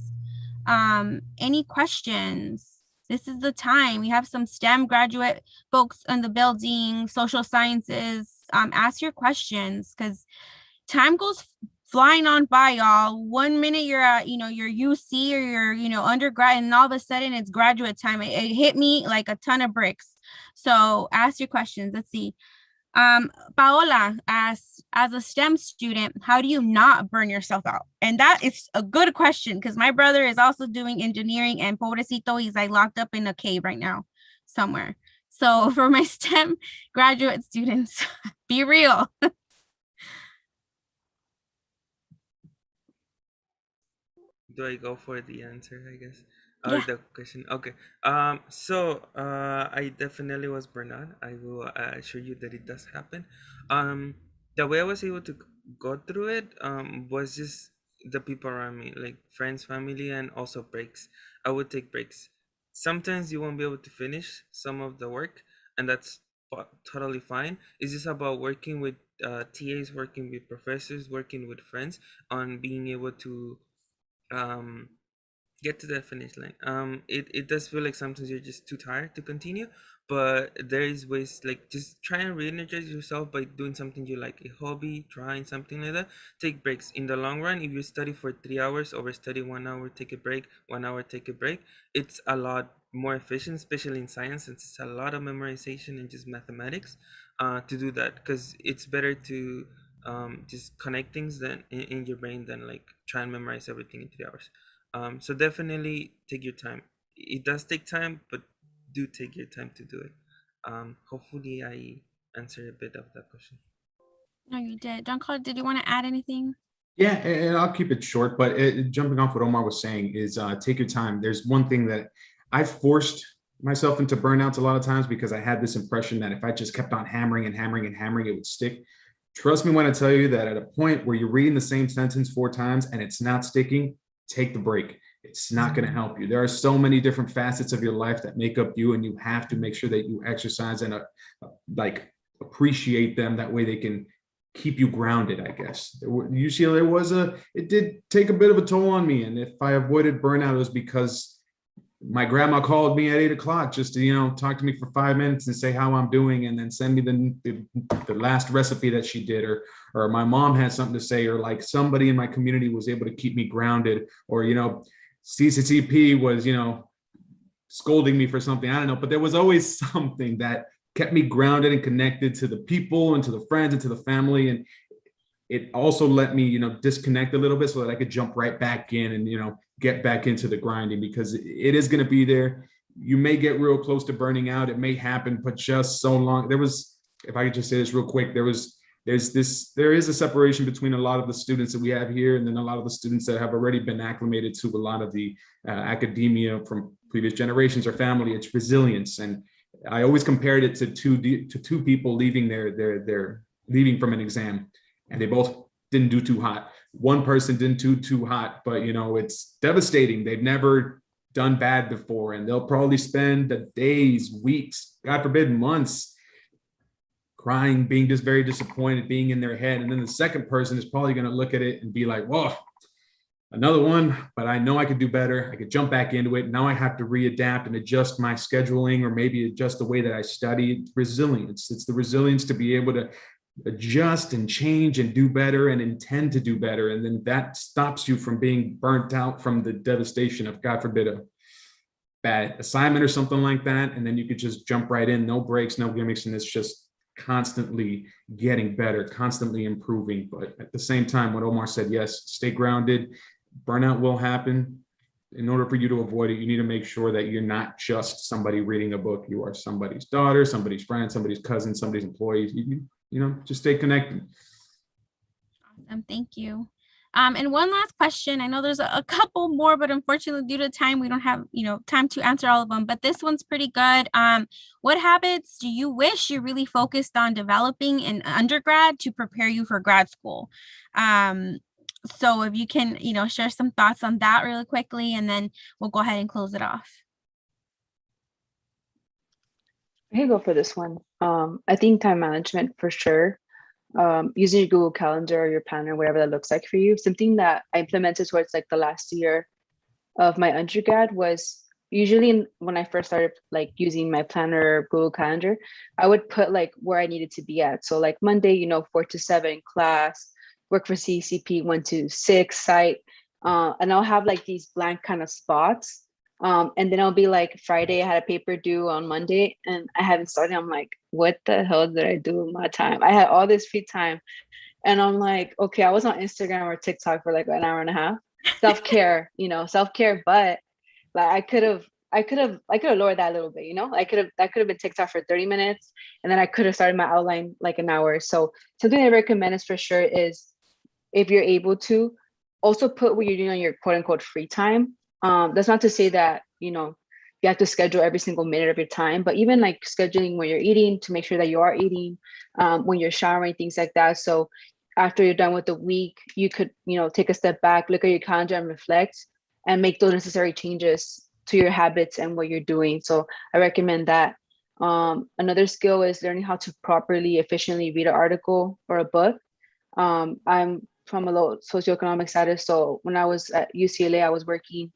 Any questions? This is the time. We have some STEM graduate folks in the building, social sciences. Ask your questions because time goes flying on by, y'all. 1 minute you're at, your UC or your, undergrad, and all of a sudden it's graduate time. It hit me like a ton of bricks. So ask your questions. Let's see. Paola, as a STEM student, how do you not burn yourself out? And that is a good question because my brother is also doing engineering and pobrecito, he's like locked up in a cave right now somewhere. So for my STEM graduate students, be real. Do I go for the answer, I guess? Yeah. Or the question? Okay. I definitely was burned out. I will assure you that it does happen. The way I was able to go through it was just the people around me, like friends, family, and also breaks. I would take breaks. Sometimes you won't be able to finish some of the work, and that's totally fine. It's just about working with TAs, working with professors, working with friends on being able to get to the finish line. It does feel like sometimes you're just too tired to continue, but there is ways, like just try and re-energize yourself by doing something you like, a hobby, trying something like that. Take breaks. In the long run, if you study for 3 hours, over study 1 hour, take a break, 1 hour, take a break, it's a lot more efficient, especially in science, since it's a lot of memorization and just mathematics to do that, because it's better to just connect things then in your brain than like try and memorize everything in 3 hours. So definitely take your time. It does take time, but do take your time to do it. Hopefully I answered a bit of that question. No, you did. John Claude, did you want to add anything? Yeah, and I'll keep it short, but jumping off what Omar was saying is take your time. There's one thing that I forced myself into burnouts a lot of times because I had this impression that if I just kept on hammering and hammering and hammering, it would stick. Trust me when I tell you that at a point where you're reading the same sentence 4 times and it's not sticking, take the break. It's not going to help you. There are so many different facets of your life that make up you, and you have to make sure that you exercise and like appreciate them. That way they can keep you grounded, I guess. UCLA it did take a bit of a toll on me. And if I avoided burnout, it was because my grandma called me at 8 o'clock just to, talk to me for 5 minutes and say how I'm doing, and then send me the last recipe that she did, or my mom had something to say, or like somebody in my community was able to keep me grounded, or, CCCP was, scolding me for something. I don't know, but there was always something that kept me grounded and connected to the people and to the friends and to the family. And it also let me, disconnect a little bit so that I could jump right back in and, get back into the grinding, because it is going to be there. You may get real close to burning out. It may happen, but just so long. If I could just say this real quick, there is a separation between a lot of the students that we have here and then a lot of the students that have already been acclimated to a lot of the academia from previous generations or family. It's resilience. And I always compared it to two people leaving leaving from an exam, and they both didn't do too hot. One person didn't do too hot, but it's devastating. They've never done bad before, and they'll probably spend the days, weeks, God forbid, months crying, being just very disappointed, being in their head. And then the second person is probably going to look at it and be like, whoa, another one, but I know I could do better. I could jump back into it. Now I have to readapt and adjust my scheduling, or maybe adjust the way that I study. Resilience. It's the resilience to be able to adjust and change and do better and intend to do better. And then that stops you from being burnt out from the devastation of, God forbid, a bad assignment or something like that. And then you could just jump right in, no breaks, no gimmicks. And it's just constantly getting better, constantly improving. But at the same time, what Omar said, yes, stay grounded. Burnout will happen. In order for you to avoid it, you need to make sure that you're not just somebody reading a book. You are somebody's daughter, somebody's friend, somebody's cousin, somebody's employee. Just stay connected. Awesome. Thank you. And one last question. I know there's a couple more, but unfortunately, due to time, we don't have, time to answer all of them. But this one's pretty good. What habits do you wish you really focused on developing in undergrad to prepare you for grad school? So if you can, share some thoughts on that really quickly, and then we'll go ahead and close it off. I can go for this one. I think time management for sure. Using your Google Calendar or your planner, whatever that looks like for you. Something that I implemented towards like the last year of my undergrad was usually when I first started like using my planner, Google Calendar, I would put like where I needed to be at. So like Monday, 4 to 7 class, work for CCCP 1 to 6 site, and I'll have like these blank kind of spots. And then I'll be like, Friday, I had a paper due on Monday and I haven't started. I'm like, what the hell did I do with my time? I had all this free time. And I'm like, okay, I was on Instagram or TikTok for like an hour and a half. Self-care, self-care, but like I could have lowered that a little bit, that could have been TikTok for 30 minutes. And then I could have started my outline like an hour. So something I recommend is for sure is if you're able to also put what you're doing on your quote unquote free time. That's not to say that, you have to schedule every single minute of your time, but even like scheduling when you're eating to make sure that you are eating, when you're showering, things like that. So after you're done with the week, you could, take a step back, look at your calendar and reflect and make those necessary changes to your habits and what you're doing. So I recommend that. Another skill is learning how to properly, efficiently read an article or a book. I'm from a low socioeconomic status. So when I was at UCLA, I was working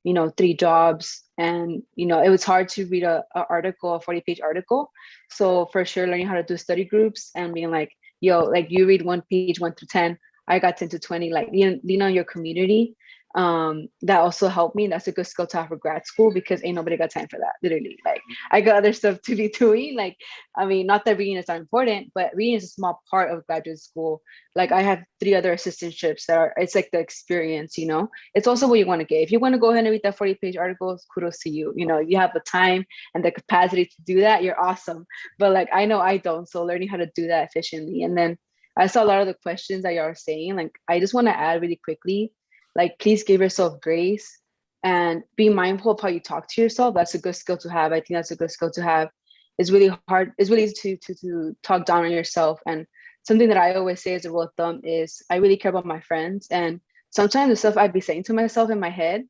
3 jobs, and it was hard to read a 40-page article. So for sure, learning how to do study groups and being like, yo, like you read 1 page 1 through 10, I got 10 to 20, like lean on your community. that also helped me. That's a good skill to have for grad school, because ain't nobody got time for that, literally. Like, I got other stuff to be doing. Like, I mean, not that reading is not important, but reading is a small part of graduate school. Like, I have 3 other assistantships that are, it's like the experience, you know. It's also what you want to get. If you want to go ahead and read that 40-page article, kudos to you. You know, you have the time and the capacity to do that, you're awesome. But like, I know I don't, so learning how to do that efficiently. And then I saw a lot of the questions that y'all are saying. Like, I just want to add really quickly, like, please give yourself grace and be mindful of how you talk to yourself. That's a good skill to have. I think that's a good skill to have. It's really hard. It's really easy to talk down on yourself. And something that I always say as a rule of thumb is I really care about my friends. And sometimes the stuff I'd be saying to myself in my head,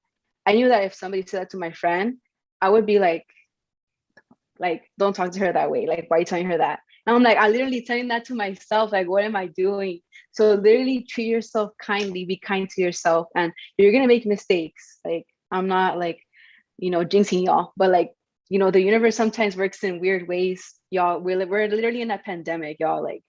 I knew that if somebody said that to my friend, I would be like, don't talk to her that way. Like, why are you telling her that? And I'm like, I literally telling that to myself. Like, what am I doing? So literally treat yourself kindly, be kind to yourself, and you're going to make mistakes. Like, I'm not like, you know, jinxing y'all, but like, you know, the universe sometimes works in weird ways. Y'all, we're literally in a pandemic, y'all. Like,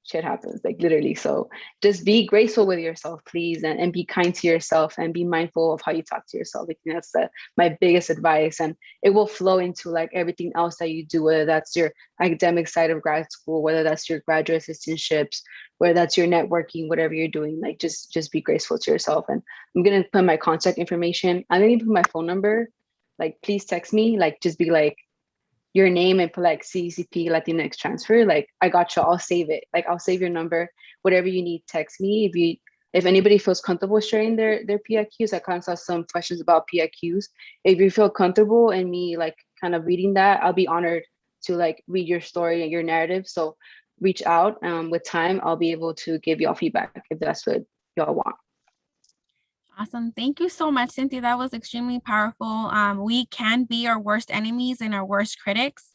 shit happens, like, literally. So just be graceful with yourself, please, and be kind to yourself, and be mindful of how you talk to yourself. I think that's my biggest advice, and it will flow into like everything else that you do, whether that's your academic side of grad school, whether that's your graduate assistantships, whether that's your networking, whatever you're doing. Like, just be graceful to yourself. And I'm gonna put my contact information. I'm gonna put my phone number. Like, please text me. Like, just be like your name and put like CCCP LATINX transfer. Like, I got you. I'll save it. Like, I'll save your number. Whatever you need, text me. If anybody feels comfortable sharing their PIQs, I kind of saw some questions about PIQs. If you feel comfortable in me like kind of reading that, I'll be honored to like read your story and your narrative. So reach out. With time, I'll be able to give y'all feedback if that's what y'all want. Awesome. Thank you so much, Cynthia. That was extremely powerful. We can be our worst enemies and our worst critics.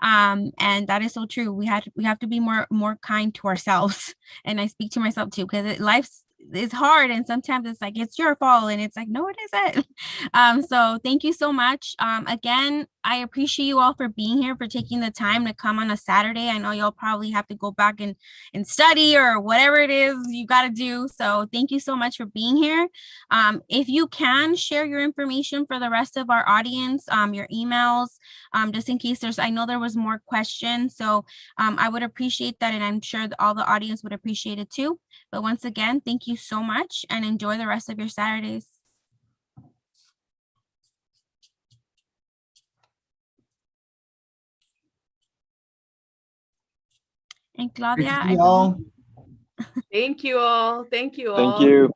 And that is so true. We have to be more kind to ourselves. And I speak to myself too, because life's is hard, and sometimes it's like it's your fault, and it's like, no, it isn't. So thank you so much. Again, I appreciate you all for being here, for taking the time to come on a Saturday. I know y'all probably have to go back and study or whatever it is you got to do. So thank you so much for being here. If you can share your information for the rest of our audience, your emails, just in case I know there was more questions. So I would appreciate that, and I'm sure that all the audience would appreciate it too. But once again, thank you so much, and enjoy the rest of your Saturdays. And Claudia, Thank you all. Thank you all. Thank you all. Thank you.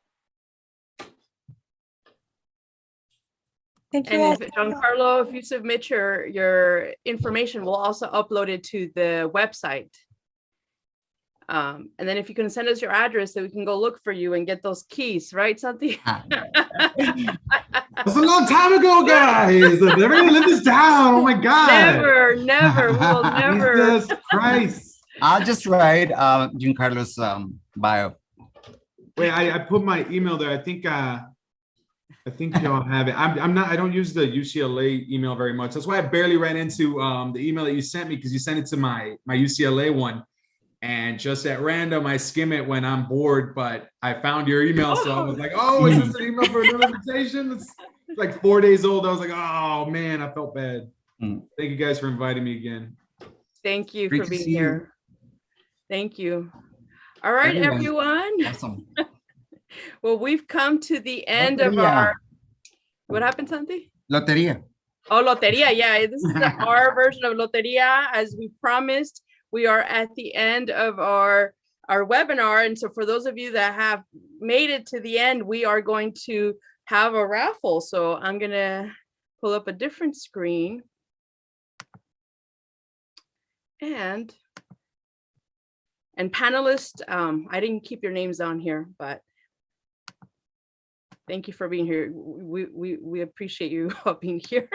Thank you And all. Giancarlo, if you submit your information, we'll also upload it to the website. And then if you can send us your address so we can go look for you and get those keys, right, Santi? That's a long time ago, guys. Never gonna live this down. Oh my God. Never. We will never. Jesus Christ. I'll just write Giancarlo's bio. Wait, I put my email there. I think y'all have it. I don't use the UCLA email very much. That's why I barely ran into the email that you sent me, because you sent it to my UCLA one. And just at random, I skim it when I'm bored, but I found your email. So I was like, oh, is this an email for another invitation? It's like 4 days old. I was like, oh man, I felt bad. Thank you guys for inviting me again. Thank you Great for to being see here. Thank you. All right, everyone. Awesome. Well, we've come to the end of our, what happened, Santi? Loteria. Oh, Loteria. Yeah, this is our version of Loteria. As we promised, we are at the end of our webinar. And so for those of you that have made it to the end, we are going to have a raffle. So I'm going to pull up a different screen. And panelists, I didn't keep your names on here, but thank you for being here. We appreciate you all being here.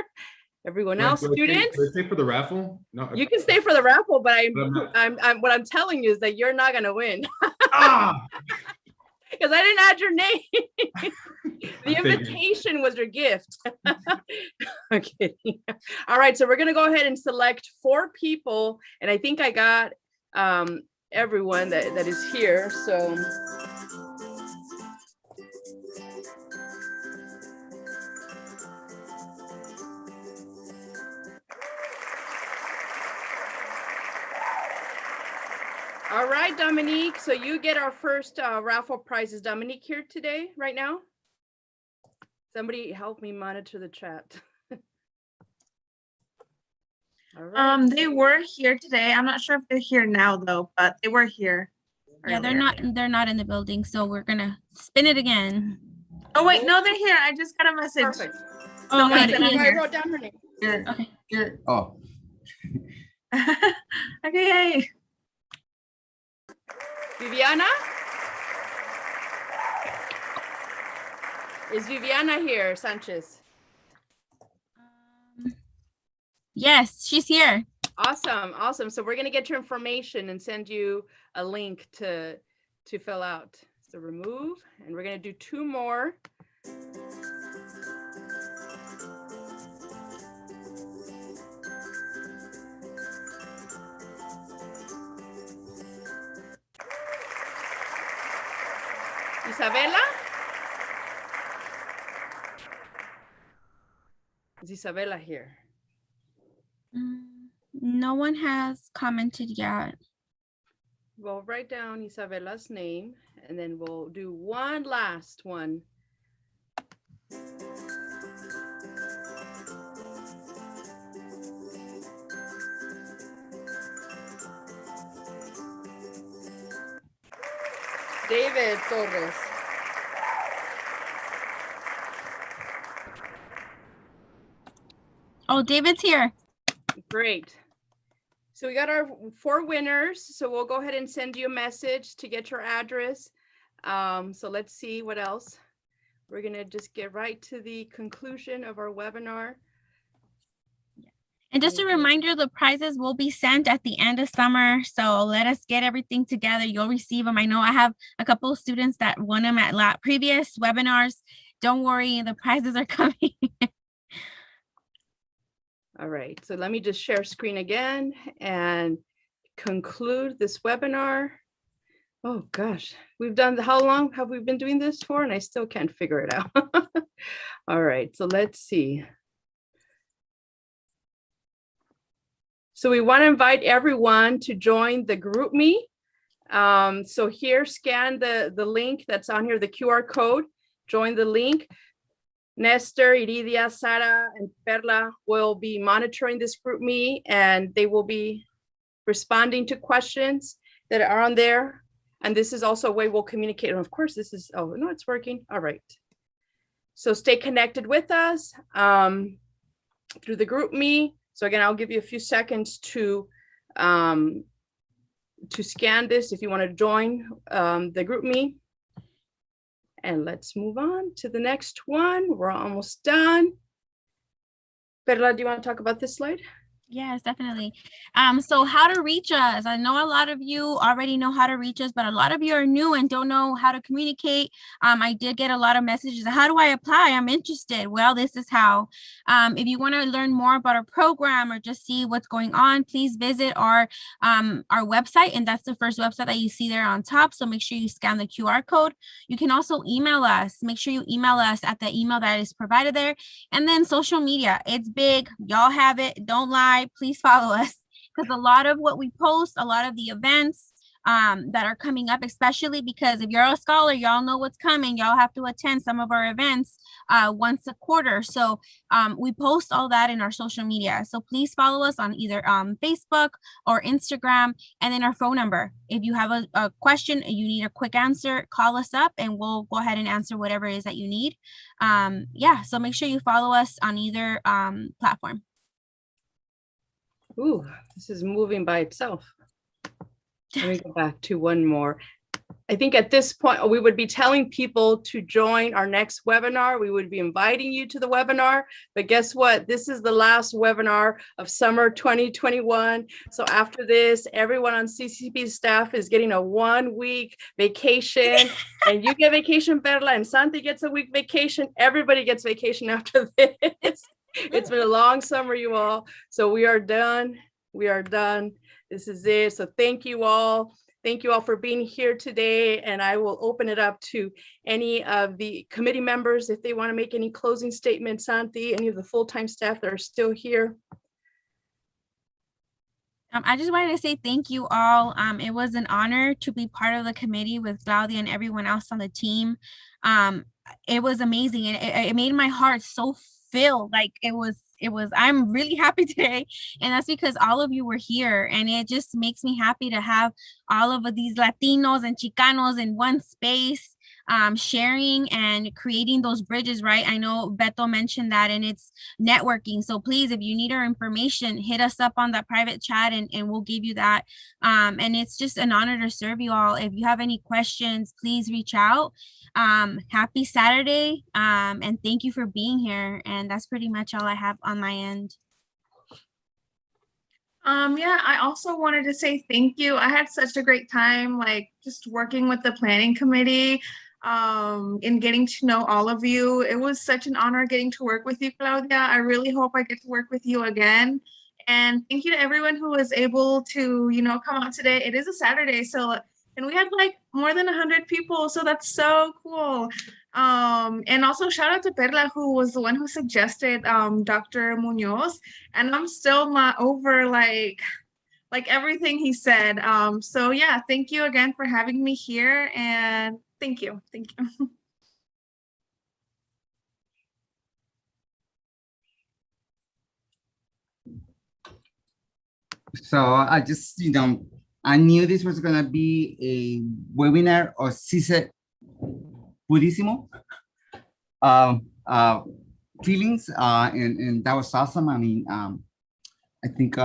Everyone else, students. Can I stay for the raffle? No. You can stay for the raffle, but what I'm telling you is that you're not gonna win. Because I didn't add your name. The invitation was your gift. Okay. All right, so we're gonna go ahead and select 4 people, and I think I got everyone that is here. So Dominique. So you get our first raffle prize. Is Dominique here today, right now? Somebody help me monitor the chat. All right. They were here today. I'm not sure if they're here now though, but they were here. Yeah, they're earlier. not in the building, so we're gonna spin it again. Oh wait, no, they're here. I just got a message. Perfect. Oh, Someone okay, said I'm I here. wrote down her name. Here, Okay. here. Oh, Okay, yay. Viviana? Is Viviana here, Sanchez? Yes, she's here. Awesome, awesome. So we're gonna get your information and send you a link to fill out. So remove, and we're gonna do 2 more. Isabella? Is Isabella here? No one has commented yet. We'll write down Isabella's name, and then we'll do one last one. David Torres. Oh, David's here. Great. So we got our 4 winners. So we'll go ahead and send you a message to get your address. So let's see what else. We're gonna just get right to the conclusion of our webinar. And just a reminder, the prizes will be sent at the end of summer. So let us get everything together. You'll receive them. I know I have a couple of students that won them at previous webinars. Don't worry, the prizes are coming. All right, so let me just share screen again and conclude this webinar. Oh gosh, how long have we been doing this for? And I still can't figure it out. All right, so let's see. So we want to invite everyone to join the GroupMe. So here, scan the link that's on here, the QR code, join the link. Nestor, Iridia, Sara, and Perla will be monitoring this GroupMe, and they will be responding to questions that are on there. And this is also a way we'll communicate. And of course, this is, oh, no, it's working. All right. So stay connected with us through the GroupMe. So again, I'll give you a few seconds to scan this if you want to join the GroupMe. And let's move on to the next one. We're almost done. Perla, do you want to talk about this slide? Yes, definitely. So how to reach us. I know a lot of you already know how to reach us, but a lot of you are new and don't know how to communicate. I did get a lot of messages. How do I apply? I'm interested. Well, this is how. If you want to learn more about our program or just see what's going on, please visit our website. And that's the first website that you see there on top. So make sure you scan the QR code. You can also email us. Make sure you email us at the email that is provided there. And then social media. It's big. Y'all have it. Don't lie. Please follow us, because a lot of what we post, a lot of the events that are coming up, especially because if you're a scholar, y'all know what's coming. Y'all have to attend some of our events once a quarter. So we post all that in our social media. So please follow us on either Facebook or Instagram, and then our phone number. If you have a question and you need a quick answer, call us up and we'll go ahead and answer whatever it is that you need. Yeah, so make sure you follow us on either platform. Ooh, this is moving by itself. Let me go back to one more. I think at this point, we would be telling people to join our next webinar. We would be inviting you to the webinar, but guess what? This is the last webinar of summer 2021. So after this, everyone on CCCP staff is getting a 1-week vacation, and you get vacation, Perla, and Santi gets a week vacation. Everybody gets vacation after this. It's been a long summer, you all. So we are done. We are done. This is it. So thank you all. Thank you all for being here today. And I will open it up to any of the committee members if they want to make any closing statements. Santi, any of the full-time staff that are still here. I just wanted to say thank you all. It was an honor to be part of the committee with Claudia and everyone else on the team. It was amazing, and it made my heart so filled. Like I'm really happy today, and that's because all of you were here, and it just makes me happy to have all of these Latinos and Chicanos in one space, sharing and creating those bridges, right? I know Beto mentioned that, and it's networking. So please, if you need our information, hit us up on that private chat, and we'll give you that. And it's just an honor to serve you all. If you have any questions, please reach out. Happy Saturday, and thank you for being here. And that's pretty much all I have on my end. Yeah, I also wanted to say thank you. I had such a great time, like just working with the planning committee, and getting to know all of you. It was such an honor getting to work with you, Claudia. I really hope I get to work with you again. And thank you to everyone who was able to, come out today. It is a Saturday, and we had like more than 100 people, so that's so cool. And also shout out to Perla, who was the one who suggested Dr. Munoz, and I'm still not over like everything he said. So yeah, thank you again for having me here, and thank you. So I just, I knew this was gonna be a webinar of CICE Purísimo feelings, and that was awesome. I mean, I think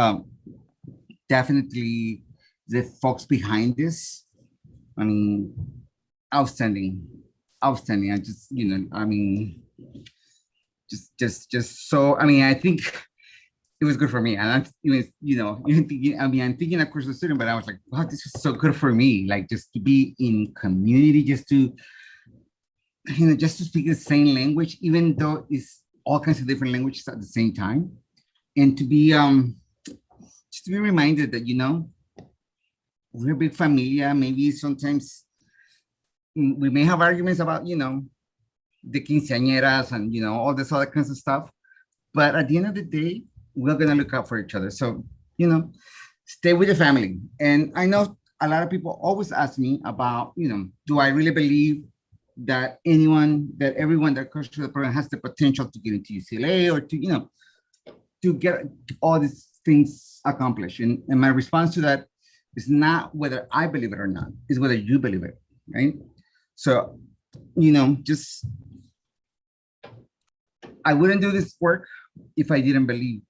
definitely the folks behind this, I mean, outstanding. I just, I mean, just so, I mean, I think it was good for me. And I'm thinking, of course, a student, but I was like, wow, this is so good for me. Like, just to be in community, just to speak the same language, even though it's all kinds of different languages at the same time. And to be, just to be reminded that, we're a big familia. Maybe sometimes we may have arguments about, the quinceañeras and, all this other kinds of stuff. But at the end of the day, we're going to look out for each other. So, stay with the family. And I know a lot of people always ask me about, do I really believe that everyone that goes through the program has the potential to get into UCLA or to, to get all these things accomplished? And my response to that is not whether I believe it or not, is whether you believe it, right? So, just, I wouldn't do this work if I didn't believe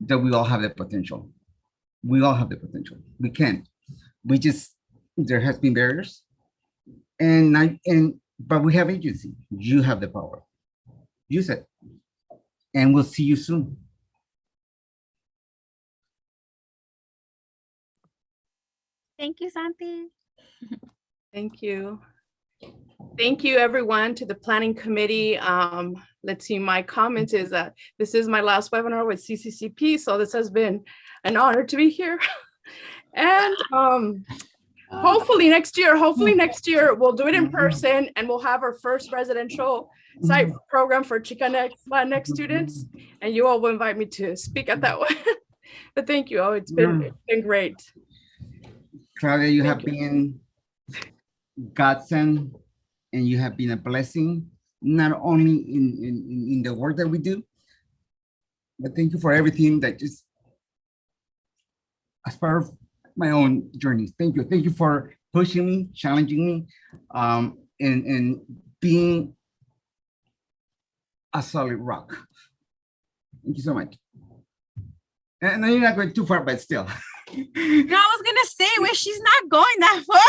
that we all have the potential. We all have the potential. We can. There has been barriers, but we have agency. You have the power. Use it. And we'll see you soon. Thank you, Santi. Thank you. Thank you, everyone, to the planning committee. Let's see, my comments is that this is my last webinar with CCCP, so this has been an honor to be here. And hopefully next year, we'll do it in person, and we'll have our first residential site program for CHICANX LATINX students, and you all will invite me to speak at that one. But thank you all, it's been great. Claudia, you have been godsend, and you have been a blessing, not only in the work that we do, but thank you for everything that just as part of my own journeys. Thank you. Thank you for pushing me, challenging me, and being a solid rock. Thank you so much. And you're not going too far, but still. No, I was gonna say, wait, she's not going that far.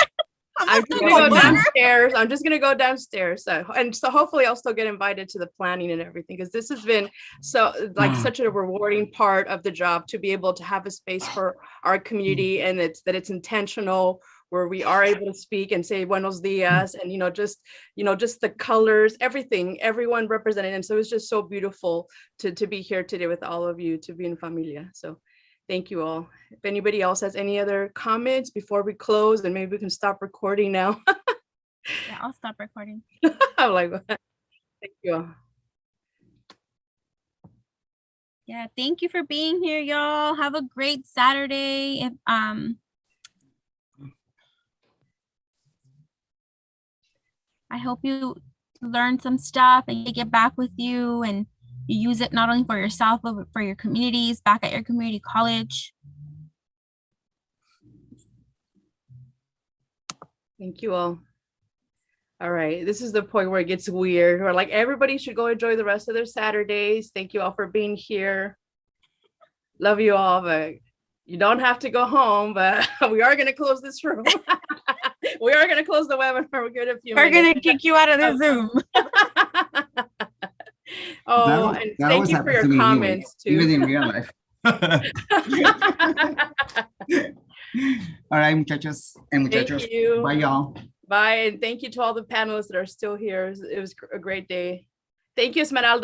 I'm just gonna go downstairs. I'm just gonna go downstairs. So hopefully I'll still get invited to the planning and everything, because this has been such a rewarding part of the job, to be able to have a space for our community, and it's intentional, where we are able to speak and say buenos dias, and just the colors, everything, everyone represented. And so it's just so beautiful to be here today with all of you, to be in familia. So thank you all. If anybody else has any other comments before we close, then maybe we can stop recording now. Yeah, I'll stop recording. I'm like, thank you all. Yeah, thank you for being here, y'all. Have a great Saturday. If I hope you learn some stuff and you get back with you and you use it not only for yourself, but for your communities back at your community college. Thank you all. All right, this is the point where it gets weird. We're like, everybody should go enjoy the rest of their Saturdays. Thank you all for being here. Love you all, but you don't have to go home, but we are gonna close this room. We are gonna close the webinar. We're gonna We're gonna kick you out of the Zoom. Oh, and thank you for your comments too. Even in real life. All right, muchachos and muchachos. Thank you. Bye, y'all. Bye, and thank you to all the panelists that are still here. It was a great day. Thank you, Esmeralda.